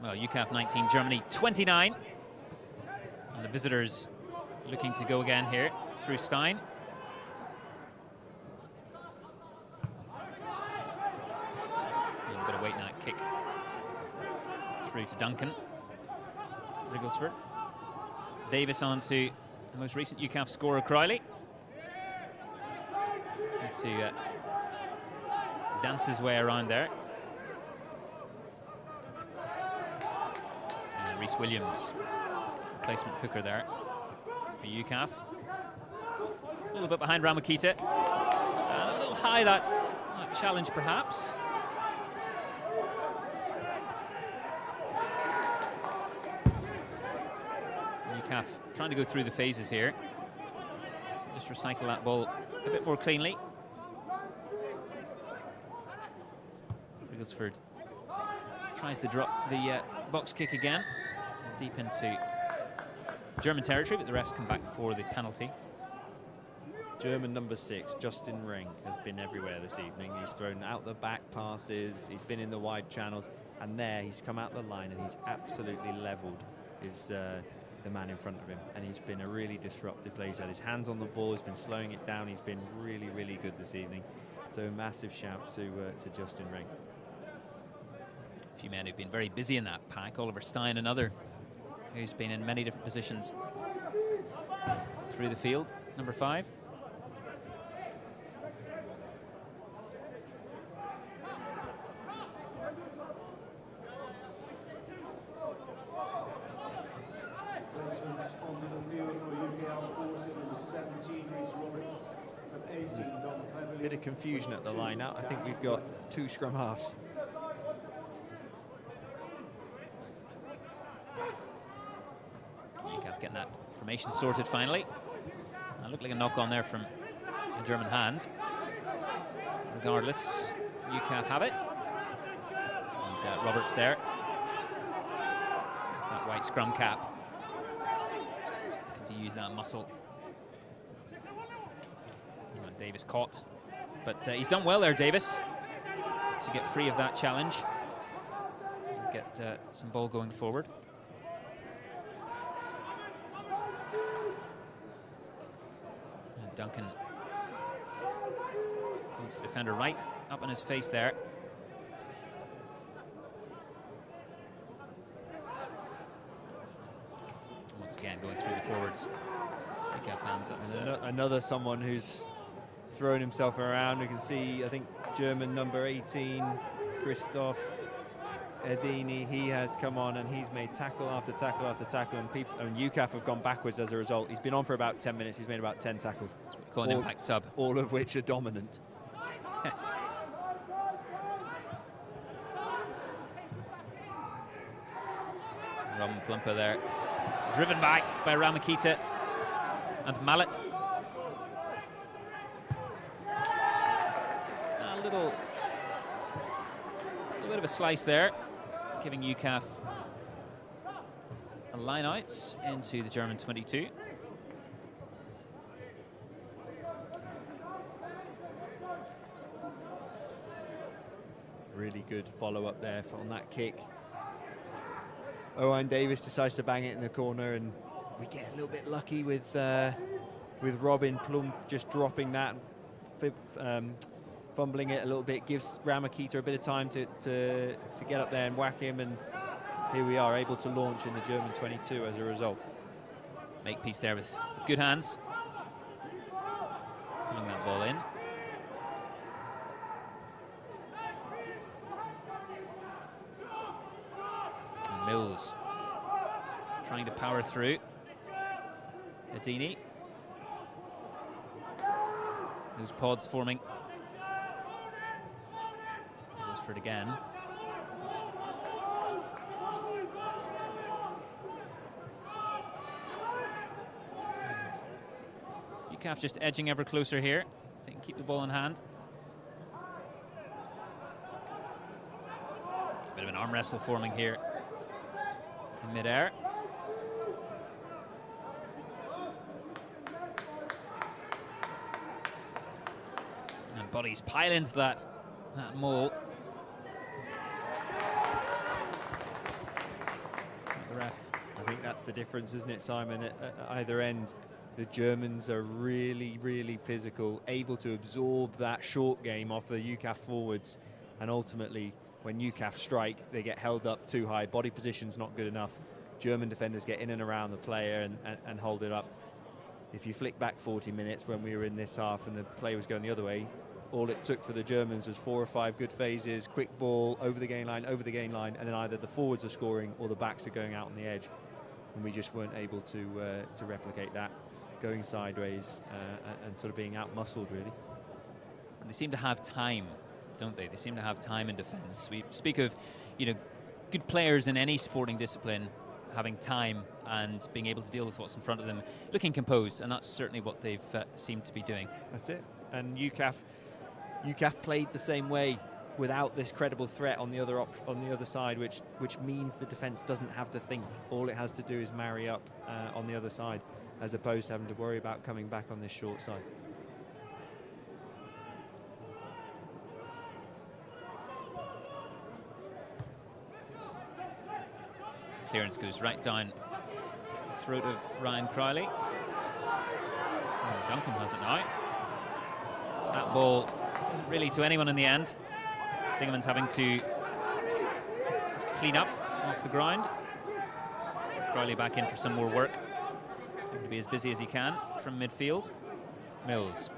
Well, UKAF 19, Germany 29. And the visitors looking to go again here through Stein. A little bit of weight in that kick through to Duncan. Wrigglesford. Davis on to the most recent UKAF scorer, Crowley. To dance his way around there. And Rhys Williams, replacement hooker there for UKAF. A little bit behind Ramakita. A little high that challenge perhaps. UKAF trying to go through the phases here. Just recycle that ball a bit more cleanly. Wrigglesford tries to drop the box kick again, deep into German territory, but the refs come back for the penalty. German number 6, Justin Ring, has been everywhere this evening. He's thrown out the back passes, he's been in the wide channels, and there he's come out the line and he's absolutely levelled the man in front of him, and he's been a really disruptive player. He's had his hands on the ball, he's been slowing it down, he's been really, really good this evening. So a massive shout to Justin Ring. A few men who've been very busy in that pack. Oliver Stein, another who's been in many different positions through the field, number 5. Bit of confusion at the line out. I think we've got 2 scrum halves. UKAF getting that formation sorted finally. That looked like a knock on there from a German hand. Regardless, UKAF have it. And Roberts there with that white scrum cap. To use that muscle. Davis caught, but he's done well there, Davis, to get free of that challenge and get some ball going forward. And Duncan makes the defender right up in his face there. Once again, going through the forwards. UKAF hands. That's another someone who's thrown himself around. We can see, I think, German number 18, Christoph Adini, he has come on and he's made tackle after tackle after tackle, and UKAF have gone backwards as a result. He's been on for about 10 minutes. He's made about 10 tackles. Call an impact sub. All of which are dominant. Yes. Robin Plumper there, driven back by Ramakita and Mallet. A little bit of a slice there, giving UKAF a line out into the German 22. Really good follow-up there on that kick. Owen Davis decides to bang it in the corner, and we get a little bit lucky with Robin Plum just dropping that, fumbling it a little bit, gives Ramakita a bit of time to get up there and whack him, and here we are able to launch in the German 22 as a result. Makepeace there with good hands, pulling that ball in. And Mills trying to power through. Adini. Those pods forming. Goes for it again. UKAF just edging ever closer here. They can keep the ball in hand. A bit of an arm wrestle forming here in mid-air. And bodies pile into that mole. The ref. I think that's the difference, isn't it, Simon? At either end, the Germans are really, really physical, able to absorb that short game off the UKAF forwards, and ultimately, when UKAF strike, they get held up too high. Body position's not good enough. German defenders get in and around the player and hold it up. If you flick back 40 minutes when we were in this half and the play was going the other way, all it took for the Germans was 4 or 5 good phases, quick ball, over the gain line, and then either the forwards are scoring or the backs are going out on the edge. And we just weren't able to replicate that, going sideways and sort of being out-muscled, really. And they seem to have time, don't they? They seem to have time in defence. We speak of, good players in any sporting discipline having time and being able to deal with what's in front of them, looking composed, and that's certainly what they've seemed to be doing. That's it. And UKAF played the same way without this credible threat on the other side, which means the defence doesn't have to think. All it has to do is marry up on the other side, as opposed to having to worry about coming back on this short side. Clearance goes right down the throat of Ryan Crowley. Oh, Duncan has it now. That ball isn't really to anyone in the end. Dingerman's having to clean up off the ground. Crowley back in for some more work. Going to be as busy as he can from midfield. Mills.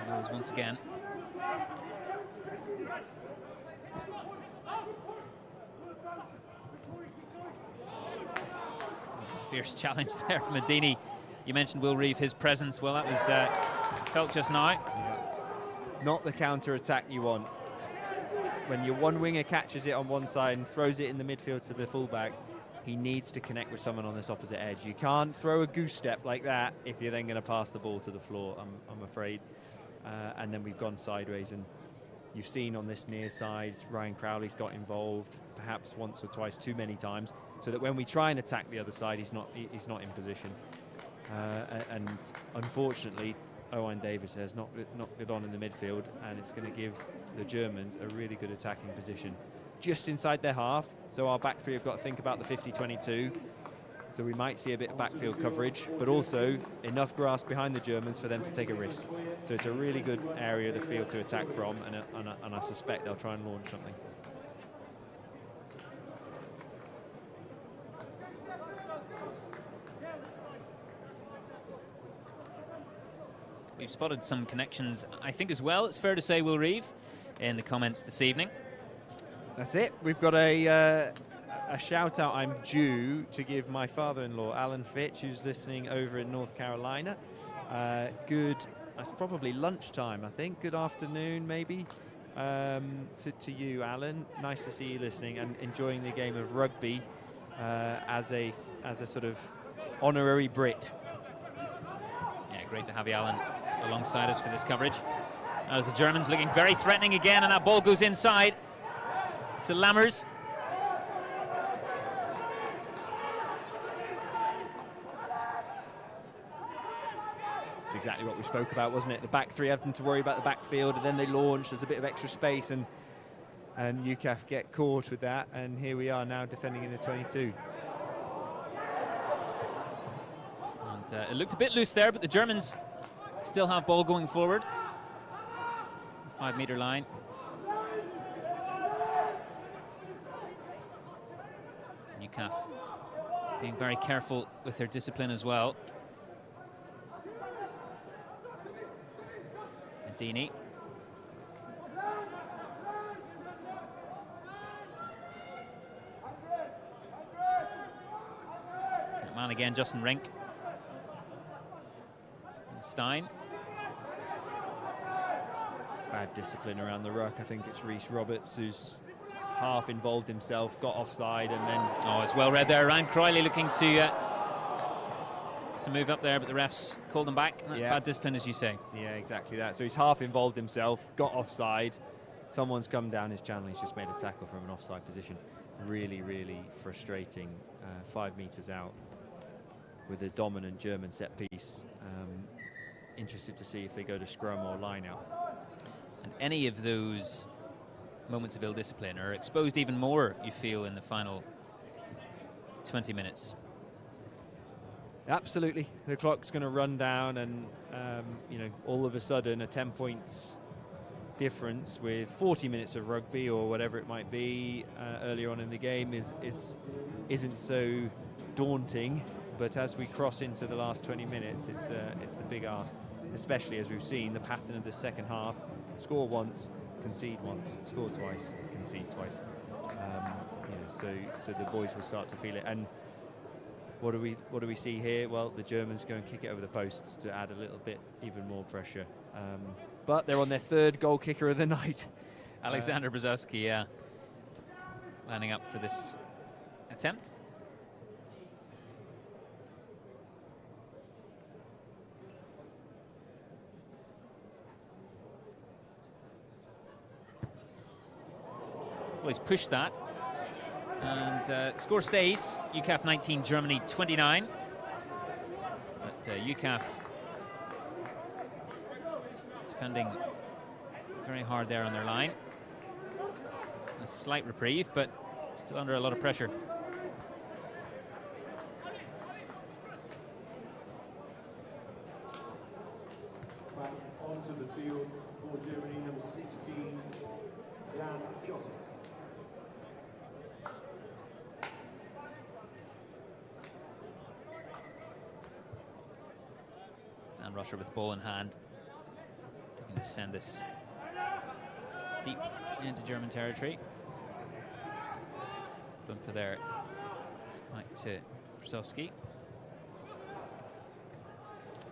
Mills once again. Fierce challenge there from Adini. You mentioned Will Reeve, his presence. Well, that was felt just now. Yeah. Not the counter-attack you want. When your one winger catches it on one side and throws it in the midfield to the fullback, he needs to connect with someone on this opposite edge. You can't throw a goose step like that if you're then going to pass the ball to the floor, I'm afraid. And then we've gone sideways, and you've seen on this near side, Ryan Crowley's got involved, perhaps once or twice too many times, so that when we try and attack the other side, he's not in position. And unfortunately, Owen Davis has not got on in the midfield, and it's going to give the Germans a really good attacking position just inside their half. So our back three have got to think about the 50-22. So we might see a bit of backfield coverage, but also enough grass behind the Germans for them to take a risk. So it's a really good area of the field to attack from, and I suspect they'll try and launch something. We've spotted some connections, I think, as well, it's fair to say, Will Reeve, in the comments this evening. That's it. We've got a shout out I'm due to give my father-in-law, Alan Fitch, who's listening over in North Carolina. That's probably lunchtime, I think. Good afternoon, maybe, to you, Alan. Nice to see you listening and enjoying the game of rugby as a sort of honorary Brit. Yeah, great to have you, Alan, alongside us for this coverage. As the Germans looking very threatening again, and that ball goes inside to Lammers. It's exactly what we spoke about, wasn't it? The back three having to worry about the backfield, and then they launch. There's a bit of extra space, and UKAF get caught with that. And here we are now defending in the 22. And it looked a bit loose there, but the Germans still have ball going forward. 5-meter line. UKAF being very careful with their discipline as well. Dini. Man again, Justin Rink. And Stein. Bad discipline around the ruck. I think it's Rhys Roberts who's half involved himself, got offside, and then... Oh, it's well read there. Ryan Crowley looking to move up there, but the refs called him back. Yeah. Bad discipline, as you say. Yeah, exactly that. So he's half involved himself, got offside. Someone's come down his channel. He's just made a tackle from an offside position. Really, really frustrating. 5 meters out with a dominant German set piece. Interested to see if they go to scrum or line out. And any of those moments of ill discipline are exposed even more, you feel, in the final 20 minutes. Absolutely, the clock's going to run down, and all of a sudden a 10 points difference with 40 minutes of rugby or whatever it might be earlier on in the game isn't so daunting. But as we cross into the last 20 minutes, it's a big ask, especially as we've seen the pattern of the second half: score once, concede once, score twice, concede twice. So the boys will start to feel it. And what do we see here? Well, the Germans go and kick it over the posts to add a little bit even more pressure. But they're on their third goal kicker of the night. Alexander Brzezowski, yeah, lining up for this attempt. Well, he's pushed that. And score stays, UKAF 19, Germany 29. But UKAF defending very hard there on their line. A slight reprieve, but still under a lot of pressure. Back onto the field for Germany, number 16, Jan Joseph. Dan Rusher with ball in hand. Looking to send this deep into German territory. Bumper there, right to Brzezowski.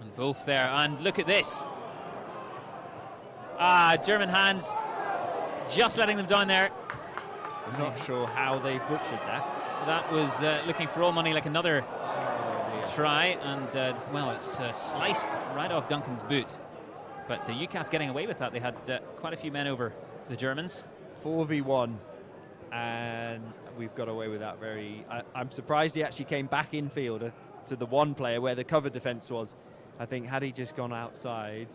And Wolf there, and look at this. German hands just letting them down there. I'm not sure how they butchered that. That was looking for all money like another try, and well, it's sliced right off Duncan's boot. But UKAF getting away with that. They had quite a few men over the Germans. 4v1, and we've got away with that I'm surprised he actually came back infield to the one player where the cover defence was. I think had he just gone outside,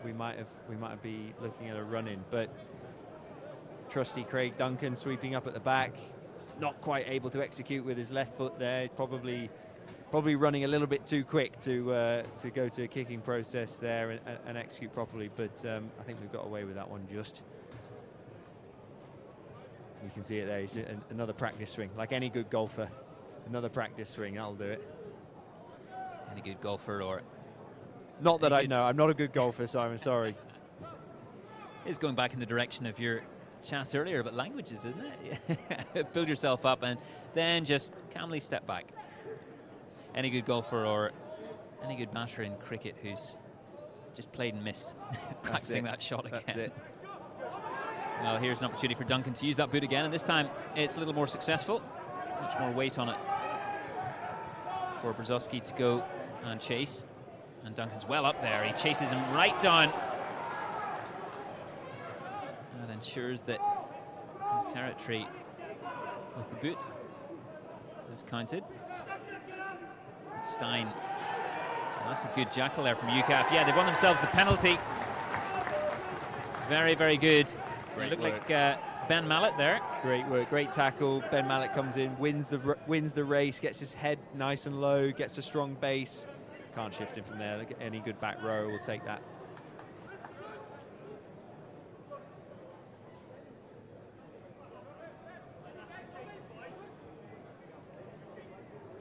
we might be looking at a run-in. But trusty Craig Duncan sweeping up at the back, not quite able to execute with his left foot there. Probably probably running a little bit too quick to go to a kicking process there and execute properly, but I think we've got away with that one just. You can see it there, he's another practice swing, like any good golfer. Another practice swing, that'll do it. Any good golfer, or... Not that I know, I'm not a good golfer, Simon, sorry. It's going back in the direction of your chat earlier about languages, isn't it? Build yourself up and then just calmly step back. Any good golfer or any good batter in cricket who's just played and missed, practicing that shot again. That's it. Well, here's an opportunity for Duncan to use that boot again, and this time it's a little more successful. Much more weight on it for Brzozowski to go and chase. And Duncan's well up there. He chases him right down. That ensures that his territory with the boot is counted. Stein. Oh, that's a good jackal there from UKAF. Yeah, they've won themselves the penalty. Very, very good. It looked like Ben Mallett there. Great work, great tackle. Ben Mallett comes in, wins the race, gets his head nice and low, gets a strong base. Can't shift him from there. Look at any good back row will take that.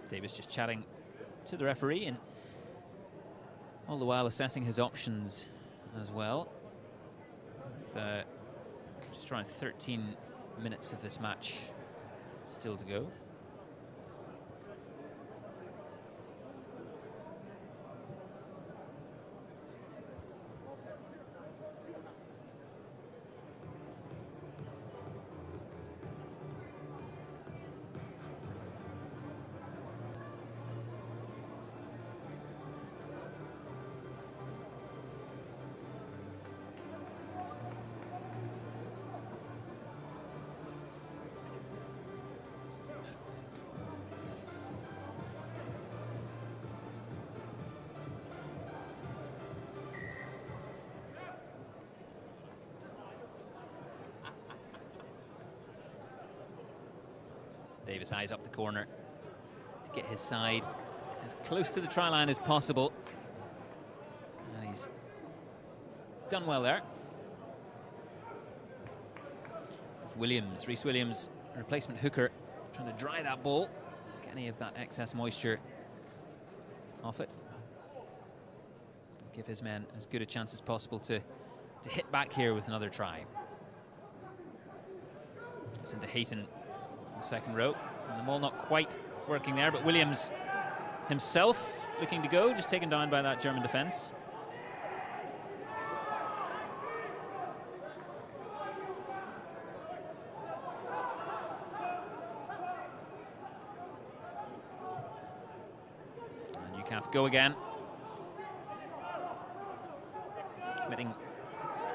Davis just chatting to the referee and all the while assessing his options as well. With, just around 13 minutes of this match still to go. Davis eyes up the corner to get his side as close to the try line as possible. And he's done well there. With Williams, Rhys Williams, replacement hooker, trying to dry that ball, get any of that excess moisture off it. Give his men as good a chance as possible to hit back here with another try. It's into Hayton in the second row, and the ball not quite working there, but Williams himself looking to go, just taken down by that German defence. And UKAF go again. Committing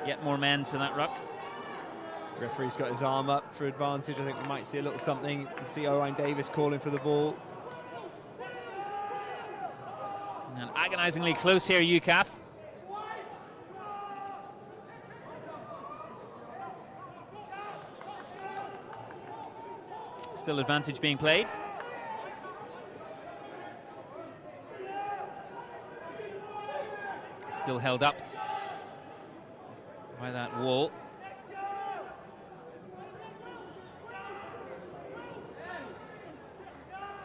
yet more men to that ruck. Referee's got his arm up for advantage. I think we might see a little something. You can see Owain Davis calling for the ball. And agonisingly close here, UKAF. Still advantage being played. Still held up by that wall.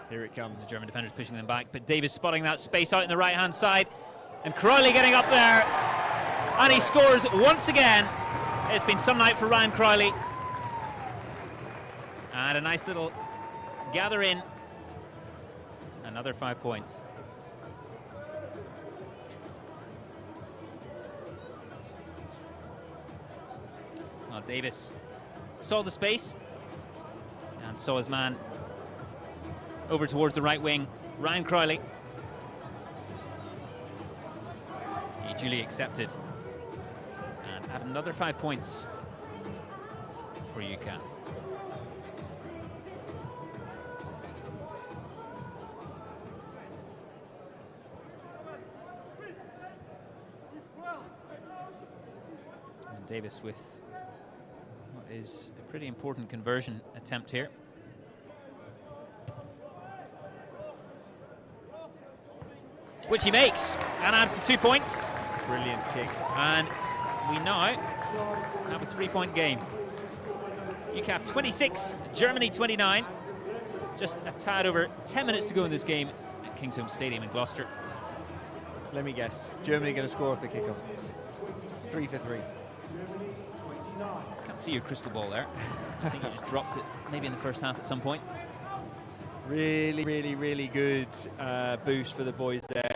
Here it comes. The German defenders pushing them back, but Davis spotting that space out in the right-hand side. And Crowley getting up there. And he scores once again. It's been some night for Ryan Crowley. And a nice little gather in. Another 5 points. Well, Davis saw the space and saw his man over towards the right wing, Ryan Crowley. He duly accepted. And add another 5 points for UKAF. And Davis with what is a pretty important conversion attempt here. which he makes, and adds the 2 points. Brilliant kick. And we now have a 3-point game. UKAF 26, Germany 29. Just a tad over 10 minutes to go in this game at Kingsholm Stadium in Gloucester. Let me guess. Germany going to score off the kickoff. 3 for 3. Can't see your crystal ball there. I think you just dropped it maybe in the first half at some point. Really, really, really good boost for the boys there.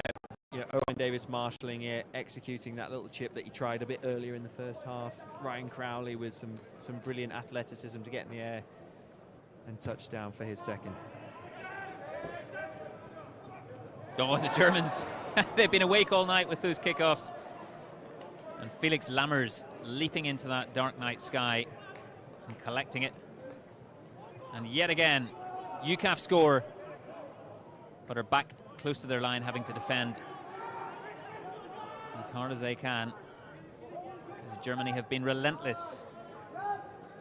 You know, Owen Davis marshalling it, executing that little chip that he tried a bit earlier in the first half. Ryan Crowley with some brilliant athleticism to get in the air, and touchdown for his second. Oh, the Germans, they've been awake all night with those kickoffs. And Felix Lammers leaping into that dark night sky and collecting it. And yet again, UKAF score, but are back close to their line, having to defend as hard as they can, because Germany have been relentless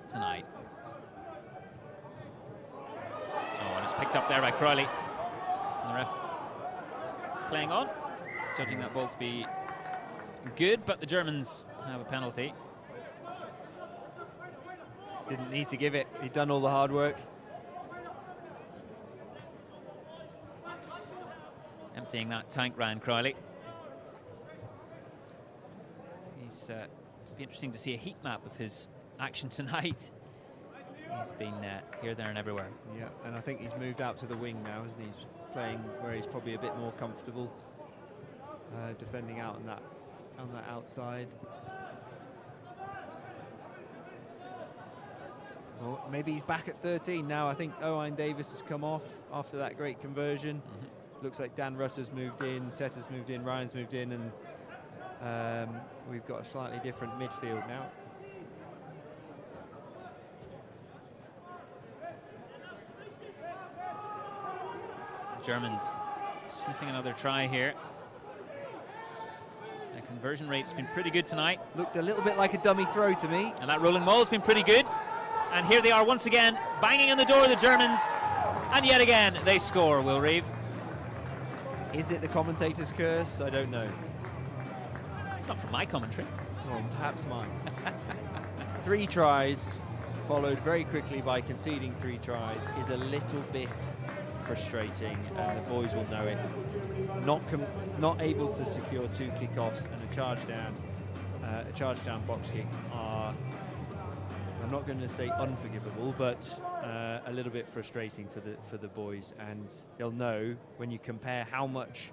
tonight. Oh, and it's picked up there by Crowley. And the ref playing on, judging that ball to be good, but the Germans have a penalty. Didn't need to give it. He'd done all the hard work. Emptying that tank, Ryan Crowley. He's be interesting to see a heat map of his action tonight. He's been here, there, and everywhere. Yeah, and I think he's moved out to the wing now, isn't he? He's playing where he's probably a bit more comfortable, defending out on that outside. Well, maybe he's back at 13 now. I think Owen Davis has come off after that great conversion. Looks like Dan Rutter's moved in, Setter's moved in, Ryan's moved in, and we've got a slightly different midfield now. The Germans sniffing another try here. Their conversion rate's been pretty good tonight. Looked a little bit like a dummy throw to me. And that rolling maul's been pretty good. And here they are once again, banging on the door of the Germans. And yet again, they score, Will Reeve. Is it the commentator's curse? I don't know. Not from my commentary. Well, perhaps mine. 3 tries, followed very quickly by conceding 3 tries, is a little bit frustrating, and the boys will know it. Not able to secure 2 kickoffs and a charge down box kick are, I'm not going to say unforgivable, but a little bit frustrating for the boys. And they'll know when you compare how much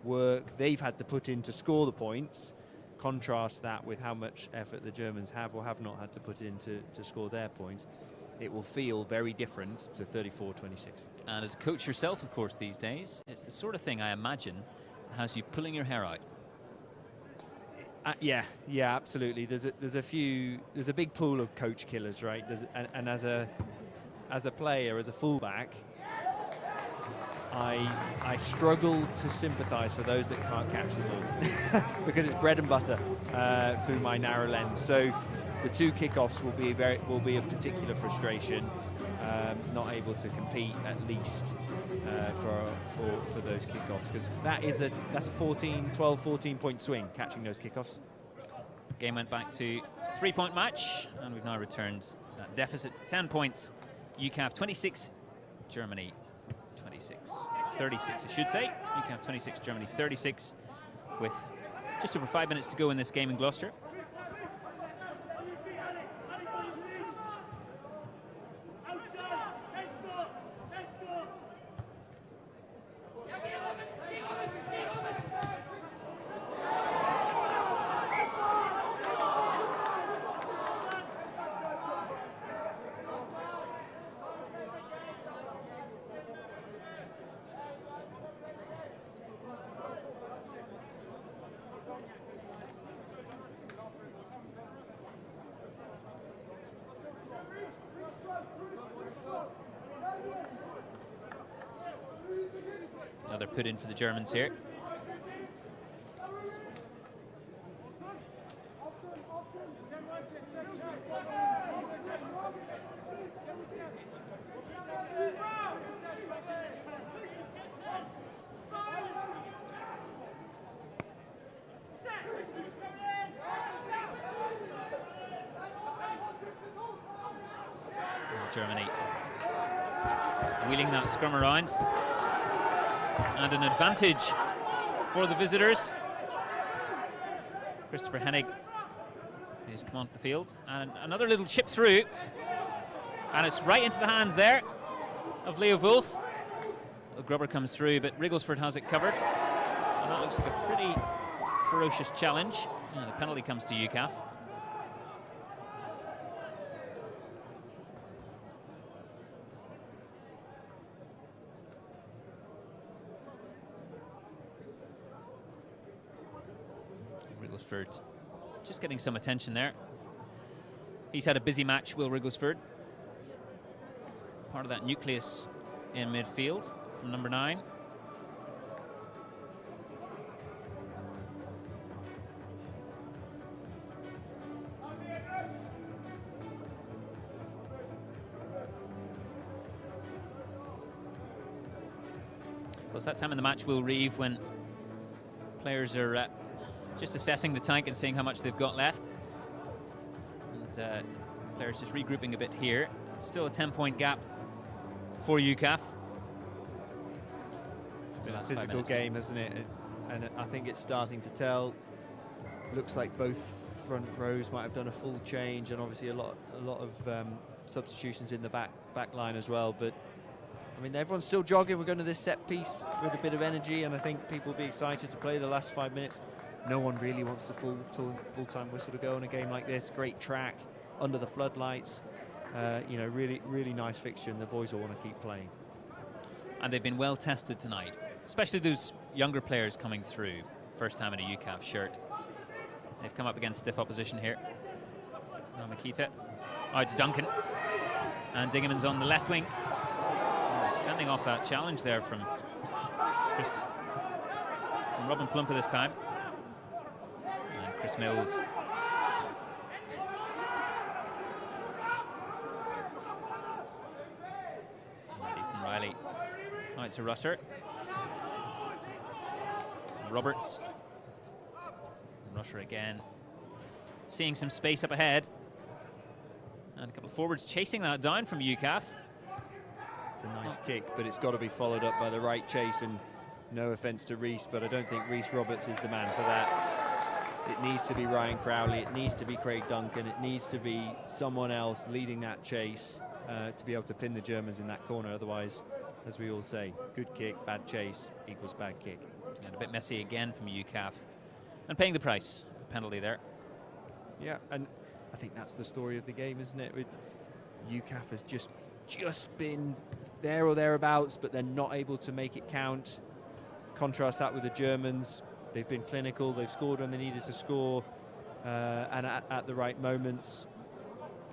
work they've had to put in to score the points, contrast that with how much effort the Germans have or have not had to put in to score their points. It will feel very different to 34-26. And as a coach yourself, of course, these days, it's the sort of thing I imagine has you pulling your hair out. Yeah, absolutely. There's a big pool of coach killers, right? And as a player, as a fullback, I struggle to sympathise for those that can't catch the ball because it's bread and butter through my narrow lens. So the 2 kickoffs will be of particular frustration, not able to compete at least for those kickoffs, because that's a 14 point swing catching those kickoffs. Game went back to 3-point match, and we've now returned that deficit to 10 points. UKAF 26, Germany 36, I should say. UKAF 26, Germany 36, with just over 5 minutes to go in this game in Gloucester. Another put in for the Germans here. Germany wheeling that scrum around. And an advantage for the visitors. Christopher Hennig has come onto the field. And another little chip through. And it's right into the hands there of Leo Wolf. The grubber comes through, but Wrigglesford has it covered. And that looks like a pretty ferocious challenge. And the penalty comes to UKAF. Wrigglesford just getting some attention there. He's had a busy match, Will Wrigglesford. Part of that nucleus in midfield from number 9. Well, it's that time in the match, Will Reeve, when players are just assessing the tank and seeing how much they've got left. And players just regrouping a bit here. Still a 10-point gap for UKAF. It's been a physical game, hasn't it? And I think it's starting to tell. Looks like both front rows might have done a full change, and obviously a lot of substitutions in the back line as well. But I mean, everyone's still jogging. We're going to this set piece with a bit of energy, and I think people will be excited to play the last 5 minutes. No one really wants the full-time whistle to go on a game like this. Great track under the floodlights. You know, really nice fixture, and the boys all want to keep playing. And they've been well tested tonight, especially those younger players coming through. First time in a UKAF shirt. They've come up against stiff opposition here. Now Makita. Oh, it's Duncan. And Dingaman's on the left wing. He's fending off that challenge there from Robin Plumper this time. And Chris Mills. And Ethan Riley. Out to Russer. Roberts. Rusher again. Seeing some space up ahead. And a couple of forwards chasing that down from UKAF. It's a nice kick, but it's got to be followed up by the right chase, and no offence to Reese, but I don't think Reese Roberts is the man for that. It needs to be Ryan Crowley, it needs to be Craig Duncan, it needs to be someone else leading that chase to be able to pin the Germans in that corner. Otherwise, as we all say, good kick, bad chase equals bad kick. And a bit messy again from UKAF. And paying the price, the penalty there. Yeah, and I think that's the story of the game, isn't it? UKAF has just been there or thereabouts, but they're not able to make it count. Contrast that with the Germans. They've been clinical, they've scored when they needed to score, and at the right moments.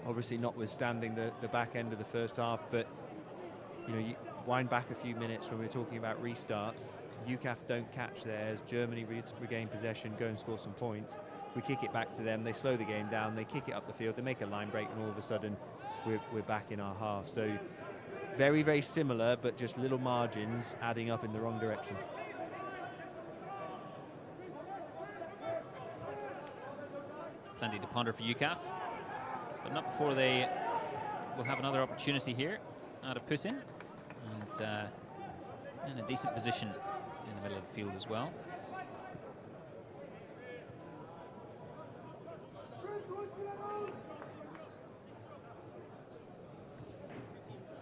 Obviously notwithstanding the back end of the first half, but you know, you wind back a few minutes when we're talking about restarts. UKAF don't catch theirs, Germany regain possession, go and score some points. We kick it back to them, they slow the game down, they kick it up the field, they make a line break, and all of a sudden we're back in our half. So very, very similar, but just little margins adding up in the wrong direction. Plenty to ponder for UKAF, but not before they will have another opportunity here out of put-in, and in a decent position in the middle of the field as well.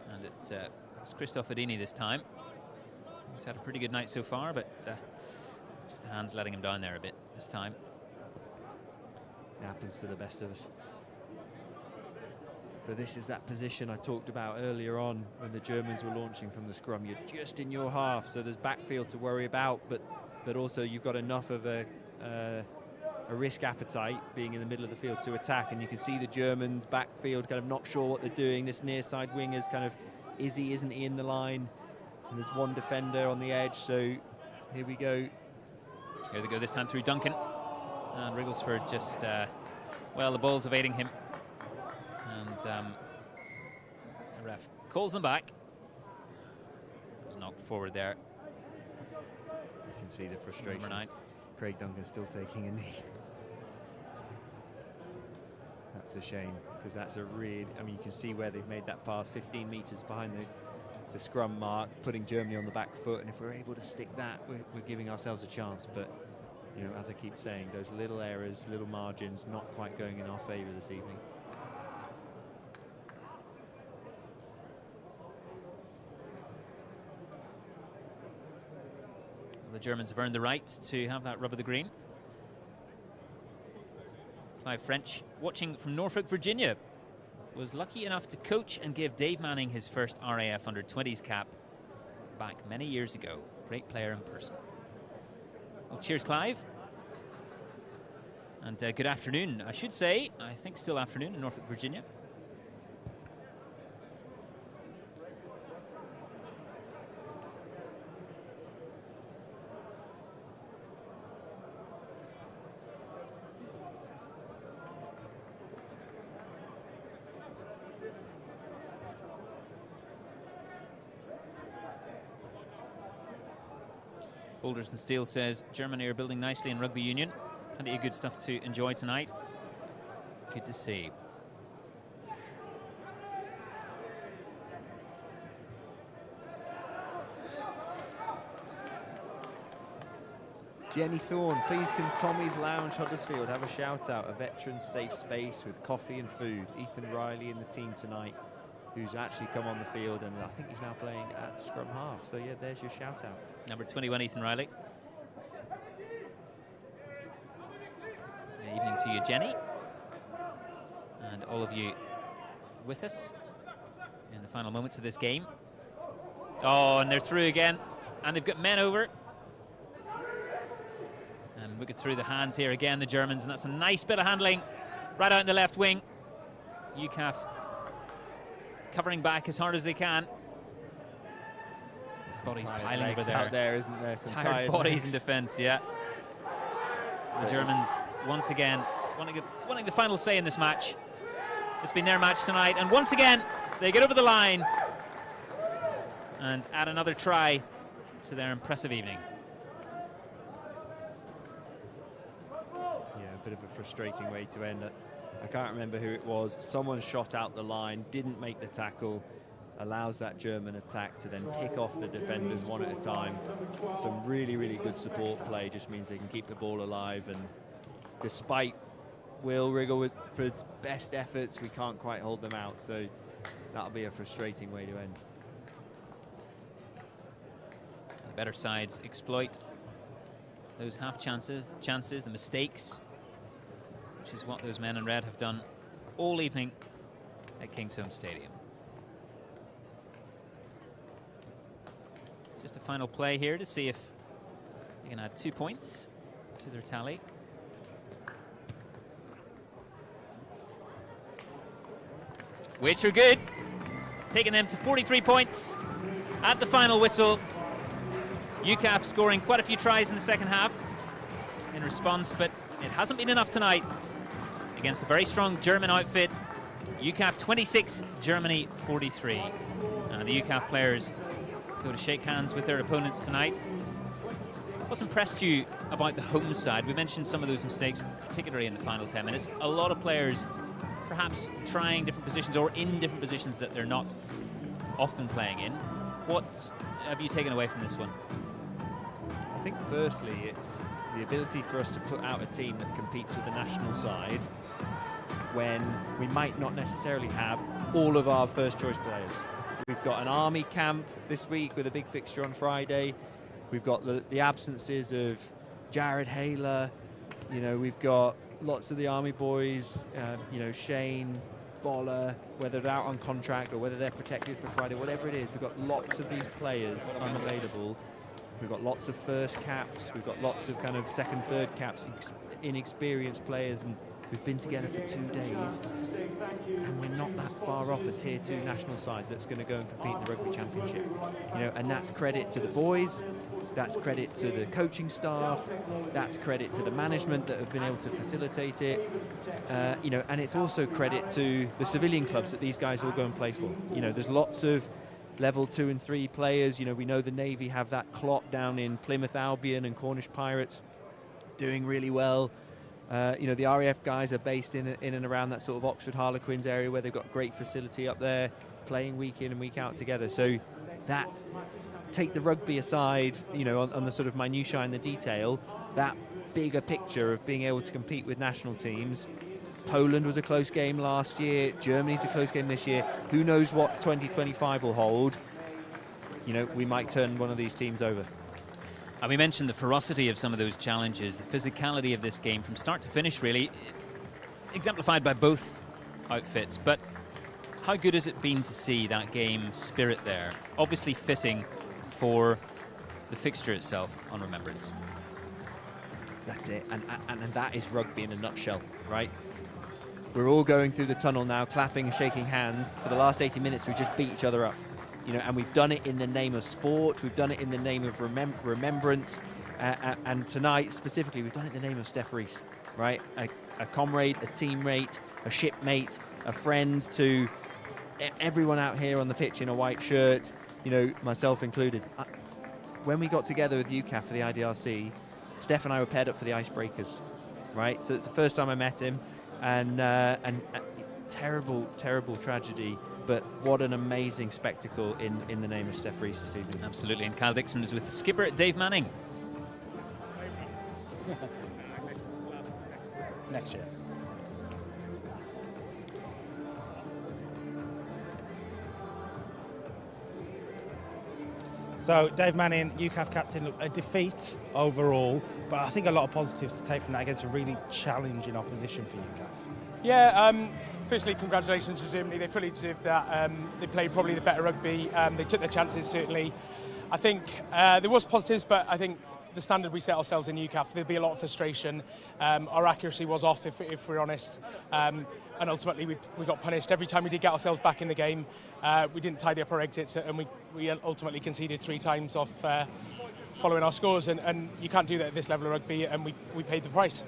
And it's Christoph Adini this time. He's had a pretty good night so far, but just the hands letting him down there a bit this time. It happens to the best of us. But this is that position I talked about earlier on when the Germans were launching from the scrum. You're just in your half, so there's backfield to worry about, but also you've got enough of a risk appetite being in the middle of the field to attack, and you can see the Germans backfield kind of not sure what they're doing. This near side wing is kind of, isn't he in the line? And there's one defender on the edge, so here we go. Here they go this time through Duncan. And Wrigglesford just, well, the ball's evading him. And the ref calls them back. He's knocked forward there. You can see the frustration. Number 9. Craig Duncan still taking a knee. That That's a shame, because that's a real, I mean, you can see where they've made that pass 15 metres behind the scrum mark, putting Germany on the back foot, and if we're able to stick that, we're giving ourselves a chance. But, you know, as I keep saying, those little errors, little margins, not quite going in our favour this evening. The Germans have earned the right to have that rub of the green. Clive French, watching from Norfolk, Virginia, was lucky enough to coach and give Dave Manning his first RAF under-20s cap back many years ago. Great player in person. Well, cheers, Clive. And good afternoon, I should say. I think still afternoon in Norfolk, Virginia. Boulders and Steel says Germany are building nicely in rugby union. Plenty of good stuff to enjoy tonight. Good to see. Jenny Thorne, please can Tommy's Lounge Huddersfield have a shout out, a veteran safe space with coffee and food. Ethan Riley in the team tonight, who's actually come on the field, and I think he's now playing at scrum half. So yeah, there's your shout out. Number 21, Ethan Riley. Good evening to you, Jenny, and all of you with us in the final moments of this game. Oh, and they're through again, and they've got men over. And we get through the hands here again, the Germans, and that's a nice bit of handling right out in the left wing. UKAF covering back as hard as they can. Bodies piling over there. Out there, isn't there? Some tired bodies in defence, yeah. The Germans, once again, wanting the final say in this match. It's been their match tonight, and once again, they get over the line and add another try to their impressive evening. Yeah, a bit of a frustrating way to end it. I can't remember who it was. Someone shot out the line, didn't make the tackle, allows that German attack to then pick off the defenders one at a time. Some really, really good support play just means they can keep the ball alive, and despite Will Wriggleford's best efforts, we can't quite hold them out, so that'll be a frustrating way to end. The better sides exploit those half chances, the mistakes, which is what those men in red have done all evening at Kingsholm Stadium. Just a final play here to see if they can add 2 points to their tally. Which are good, taking them to 43 points at the final whistle. UKAF scoring quite a few tries in the second half in response, but it hasn't been enough tonight against a very strong German outfit. UKAF 26, Germany 43. The UKAF players go to shake hands with their opponents tonight. What's impressed you about the home side? We mentioned some of those mistakes, particularly in the final 10 minutes. A lot of players perhaps trying different positions or in different positions that they're not often playing in. What have you taken away from this one? I think firstly it's the ability for us to put out a team that competes with the national side when we might not necessarily have all of our first choice players. We've got an army camp this week with a big fixture on Friday. We've got the absences of Jared Haler. You know, we've got lots of the army boys, you know, Shane, Boller, whether they're out on contract or whether they're protected for Friday, whatever it is, we've got lots of these players unavailable. We've got lots of first caps, we've got lots of kind of second, third caps, inexperienced players, and we've been together for 2 days, and we're not that far off a tier 2 national side that's going to go and compete in the rugby championship. You know, and that's credit to the boys, that's credit to the coaching staff, that's credit to the management that have been able to facilitate it. You know, and it's also credit to the civilian clubs that these guys all go and play for. You know, there's lots of level 2 and 3 players. You know, we know the Navy have that clot down in Plymouth Albion and Cornish Pirates doing really well. The RAF guys are based in and around that sort of Oxford Harlequins area where they've got great facility up there, playing week in and week out together. So that, take the rugby aside, on the sort of minutiae and the detail, that bigger picture of being able to compete with national teams. Poland was a close game last year. Germany's a close game this year. Who knows what 2025 will hold? We might turn one of these teams over. And we mentioned the ferocity of some of those challenges, the physicality of this game from start to finish, really, exemplified by both outfits. But how good has it been to see that game spirit there? Obviously fitting for the fixture itself on Remembrance. That's it, and that is rugby in a nutshell, right? We're all going through the tunnel now, clapping, shaking hands. For the last 80 minutes, we've just beat each other up. And we've done it in the name of sport. We've done it in the name of remembrance. And tonight, specifically, we've done it in the name of Steph Rees, right? A comrade, a teammate, a shipmate, a friend to everyone out here on the pitch in a white shirt, myself included. When we got together with UKAF for the IDRC, Steph and I were paired up for the Icebreakers, right? So it's the first time I met him, and terrible, terrible tragedy. But what an amazing spectacle in the name of Steph Rees this season. Absolutely, and Kyle Dixon is with the skipper, Dave Manning. Next year. So Dave Manning, UKAF captain, look, a defeat overall, but I think a lot of positives to take from that against a really challenging opposition for UKAF. Yeah, firstly, congratulations to Germany. They fully deserved that. They played probably the better rugby. They took their chances, certainly. I think there was positives, but I think the standard we set ourselves in UKAF, there'll be a lot of frustration. Our accuracy was off, if we're honest. And ultimately, we got punished. Every time we did get ourselves back in the game, we didn't tidy up our exits, and we ultimately conceded 3 times off following our scores. And you can't do that at this level of rugby, and we paid the price.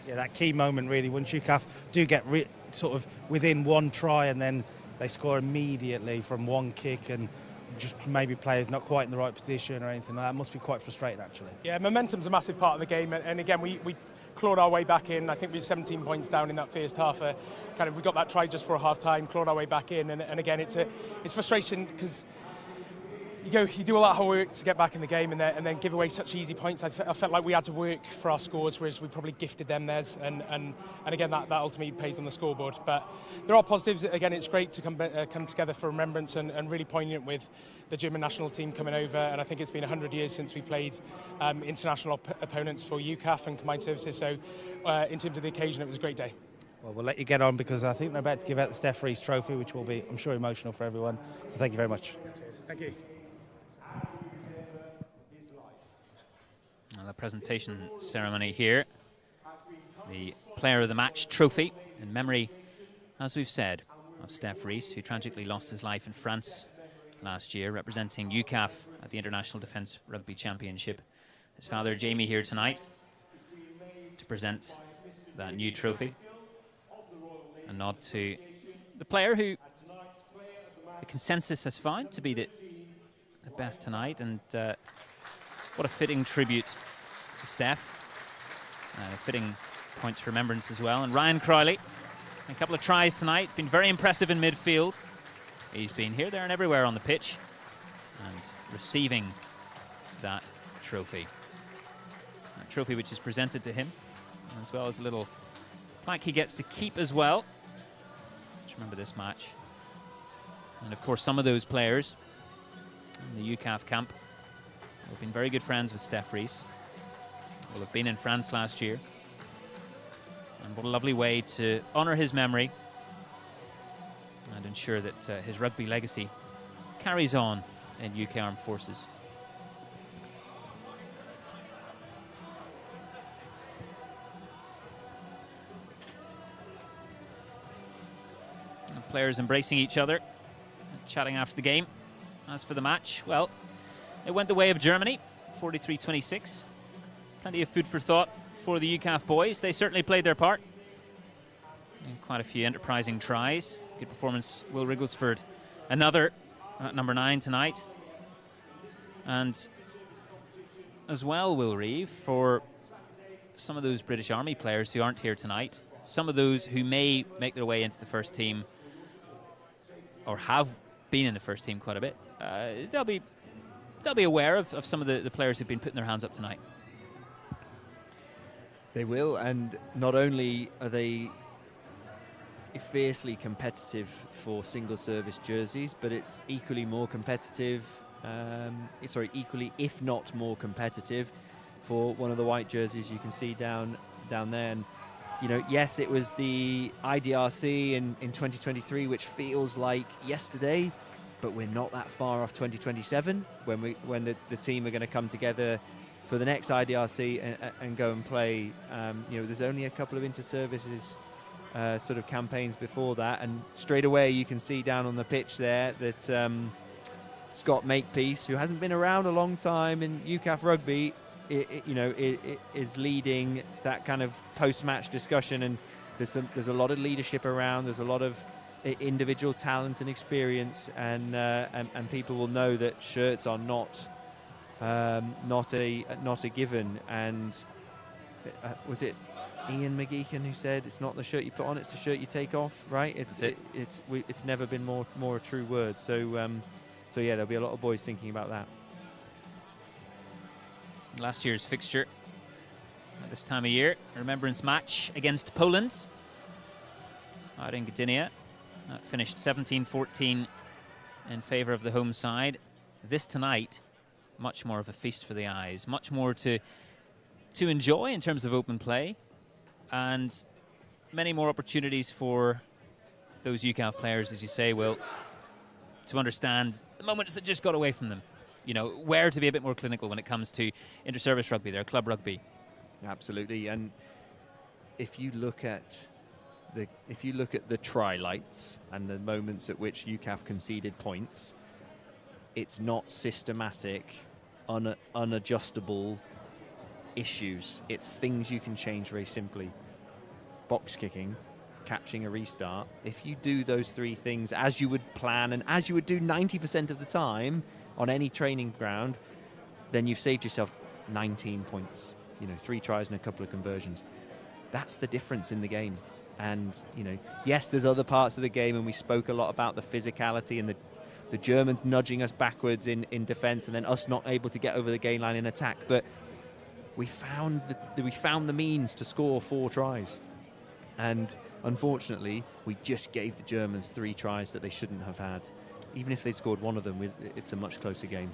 Yeah, that key moment really, once UKAF do get sort of within one try and then they score immediately from one kick, and just maybe players not quite in the right position or anything like that. It must be quite frustrating, actually. Yeah, momentum's a massive part of the game, and again, we clawed our way back in. I think we were 17 points down in that first half. We got that try just for a half time, clawed our way back in, and again, it's frustration because you do all that hard work to get back in the game and then give away such easy points. I felt like we had to work for our scores, whereas we probably gifted them theirs, and again, that ultimately pays on the scoreboard. But there are positives. Again, it's great to come together for Remembrance, and really poignant with the German national team coming over. And I think it's been 100 years since we played international opponents for UKAF and combined services. So in terms of the occasion, it was a great day. Well, we'll let you get on because I think they're about to give out the Steph Rees trophy, which will be, I'm sure, emotional for everyone. So thank you very much. Thank you. The presentation ceremony here. The Player of the Match trophy in memory, as we've said, of Steph Rees, who tragically lost his life in France last year, representing UKAF at the International Defence Rugby Championship. His father, Jamie, here tonight to present that new trophy. A nod to the player who the consensus has found to be the best tonight, and what a fitting tribute to Steph. A fitting point to Remembrance as well. And Ryan Crowley, a couple of tries tonight, been very impressive in midfield. He's been here, there and everywhere on the pitch and receiving that trophy. That trophy which is presented to him, as well as a little plaque he gets to keep as well. Just remember this match. And of course some of those players in the UKAF camp have been very good friends with Steph Rees. Will have been in France last year. And what a lovely way to honour his memory and ensure that his rugby legacy carries on in UK Armed Forces. And players embracing each other, chatting after the game. As for the match, well, it went the way of Germany, 43-26. Plenty of food for thought for the UKAF boys. They certainly played their part. And quite a few enterprising tries. Good performance, Will Rigglesford. Another at number 9 tonight. And as well, Will Reeve, for some of those British Army players who aren't here tonight, some of those who may make their way into the first team or have been in the first team quite a bit, they'll be aware of some of the players who've been putting their hands up tonight. They will, and not only are they fiercely competitive for single service jerseys, but it's equally more competitive, equally if not more competitive for one of the white jerseys you can see down there. And yes, it was the IDRC in 2023, which feels like yesterday, but we're not that far off 2027 when the team are going to come together for the next IDRC and go and play. There's only a couple of inter-services sort of campaigns before that, and straight away you can see down on the pitch there that Scott Makepeace, who hasn't been around a long time in UKAF rugby, is leading that kind of post-match discussion, and there's a lot of leadership around. There's a lot of individual talent and experience, and people will know that shirts are not a given. And was it Ian McGeechan who said it's not the shirt you put on, it's the shirt you take off, right? It's never been more a true word. So yeah, there'll be a lot of boys thinking about that. Last year's fixture at this time of year, Remembrance match against Poland out in Gdynia. That finished 17-14 in favour of the home side. This tonight, much more of a feast for the eyes, much more to enjoy in terms of open play, and many more opportunities for those UKAF players, as you say, Will, to understand the moments that just got away from them. Where to be a bit more clinical when it comes to inter-service rugby, their club rugby. Absolutely, and if you look at the try-lights and the moments at which UKAF conceded points, it's not systematic, unadjustable issues. It's things you can change very simply. Box kicking, catching a restart. If you do those three things as you would plan and as you would do 90% of the time on any training ground, then you've saved yourself 19 points. 3 tries and a couple of conversions. That's the difference in the game. And, yes, there's other parts of the game, and we spoke a lot about the physicality and the Germans nudging us backwards in defence, and then us not able to get over the gain line in attack. But we found the means to score 4 tries. And unfortunately, we just gave the Germans 3 tries that they shouldn't have had. Even if they'd scored one of them, it's a much closer game.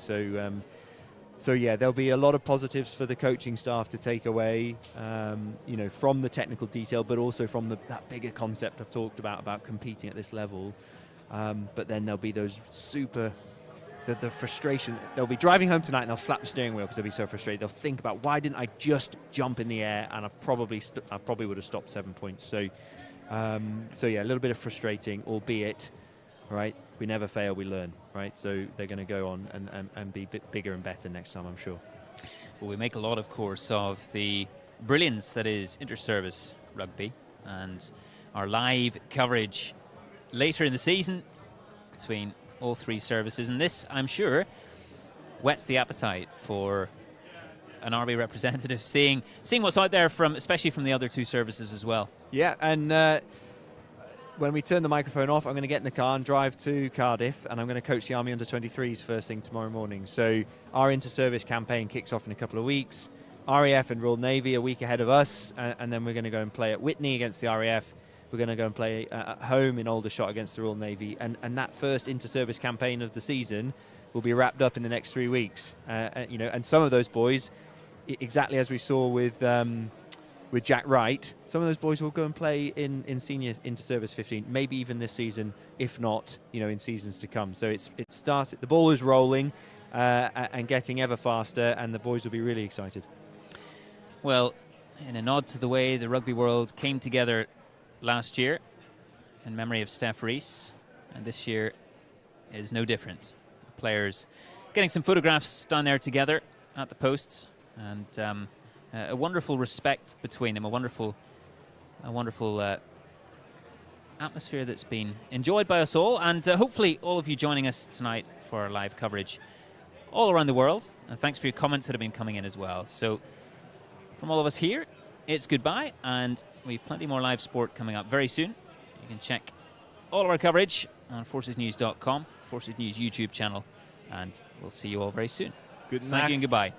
So yeah, there'll be a lot of positives for the coaching staff to take away, from the technical detail, but also from that bigger concept I've talked about competing at this level. But then there'll be those the frustration. They'll be driving home tonight and they'll slap the steering wheel because they'll be so frustrated. They'll think about, why didn't I just jump in the air, and I probably would have stopped 7 points. So yeah, a little bit of frustrating, albeit, right, we never fail, we learn, right? So they're going to go on and be a bit bigger and better next time, I'm sure. Well, we make a lot, of course, of the brilliance that is inter-service rugby, and our live coverage later in the season between all 3 services. And this, I'm sure, whets the appetite for an Army representative, seeing what's out there, especially from the other 2 services as well. Yeah, and when we turn the microphone off, I'm going to get in the car and drive to Cardiff, and I'm going to coach the Army under-23s first thing tomorrow morning. So our inter-service campaign kicks off in a couple of weeks. RAF and Royal Navy a week ahead of us, and then we're going to go and play at Whitney against the RAF. We're going to go and play at home in Aldershot against the Royal Navy, and that first inter-service campaign of the season will be wrapped up in the next 3 weeks. And some of those boys, exactly as we saw with Jack Wright, some of those boys will go and play in senior inter-service 15, maybe even this season, if not, in seasons to come. So it started. The ball is rolling and getting ever faster, and the boys will be really excited. Well, in a nod to the way the rugby world came together last year, in memory of Steph Rees, and this year is no different. The players getting some photographs down there together at the posts, and a wonderful respect between them, a wonderful atmosphere that's been enjoyed by us all, and hopefully all of you joining us tonight for our live coverage all around the world. And thanks for your comments that have been coming in as well. So from all of us here it's goodbye, and we've plenty more live sport coming up very soon. You can check all of our coverage on forcesnews.com, Forces News YouTube channel, and we'll see you all very soon. Good Thank you and goodbye.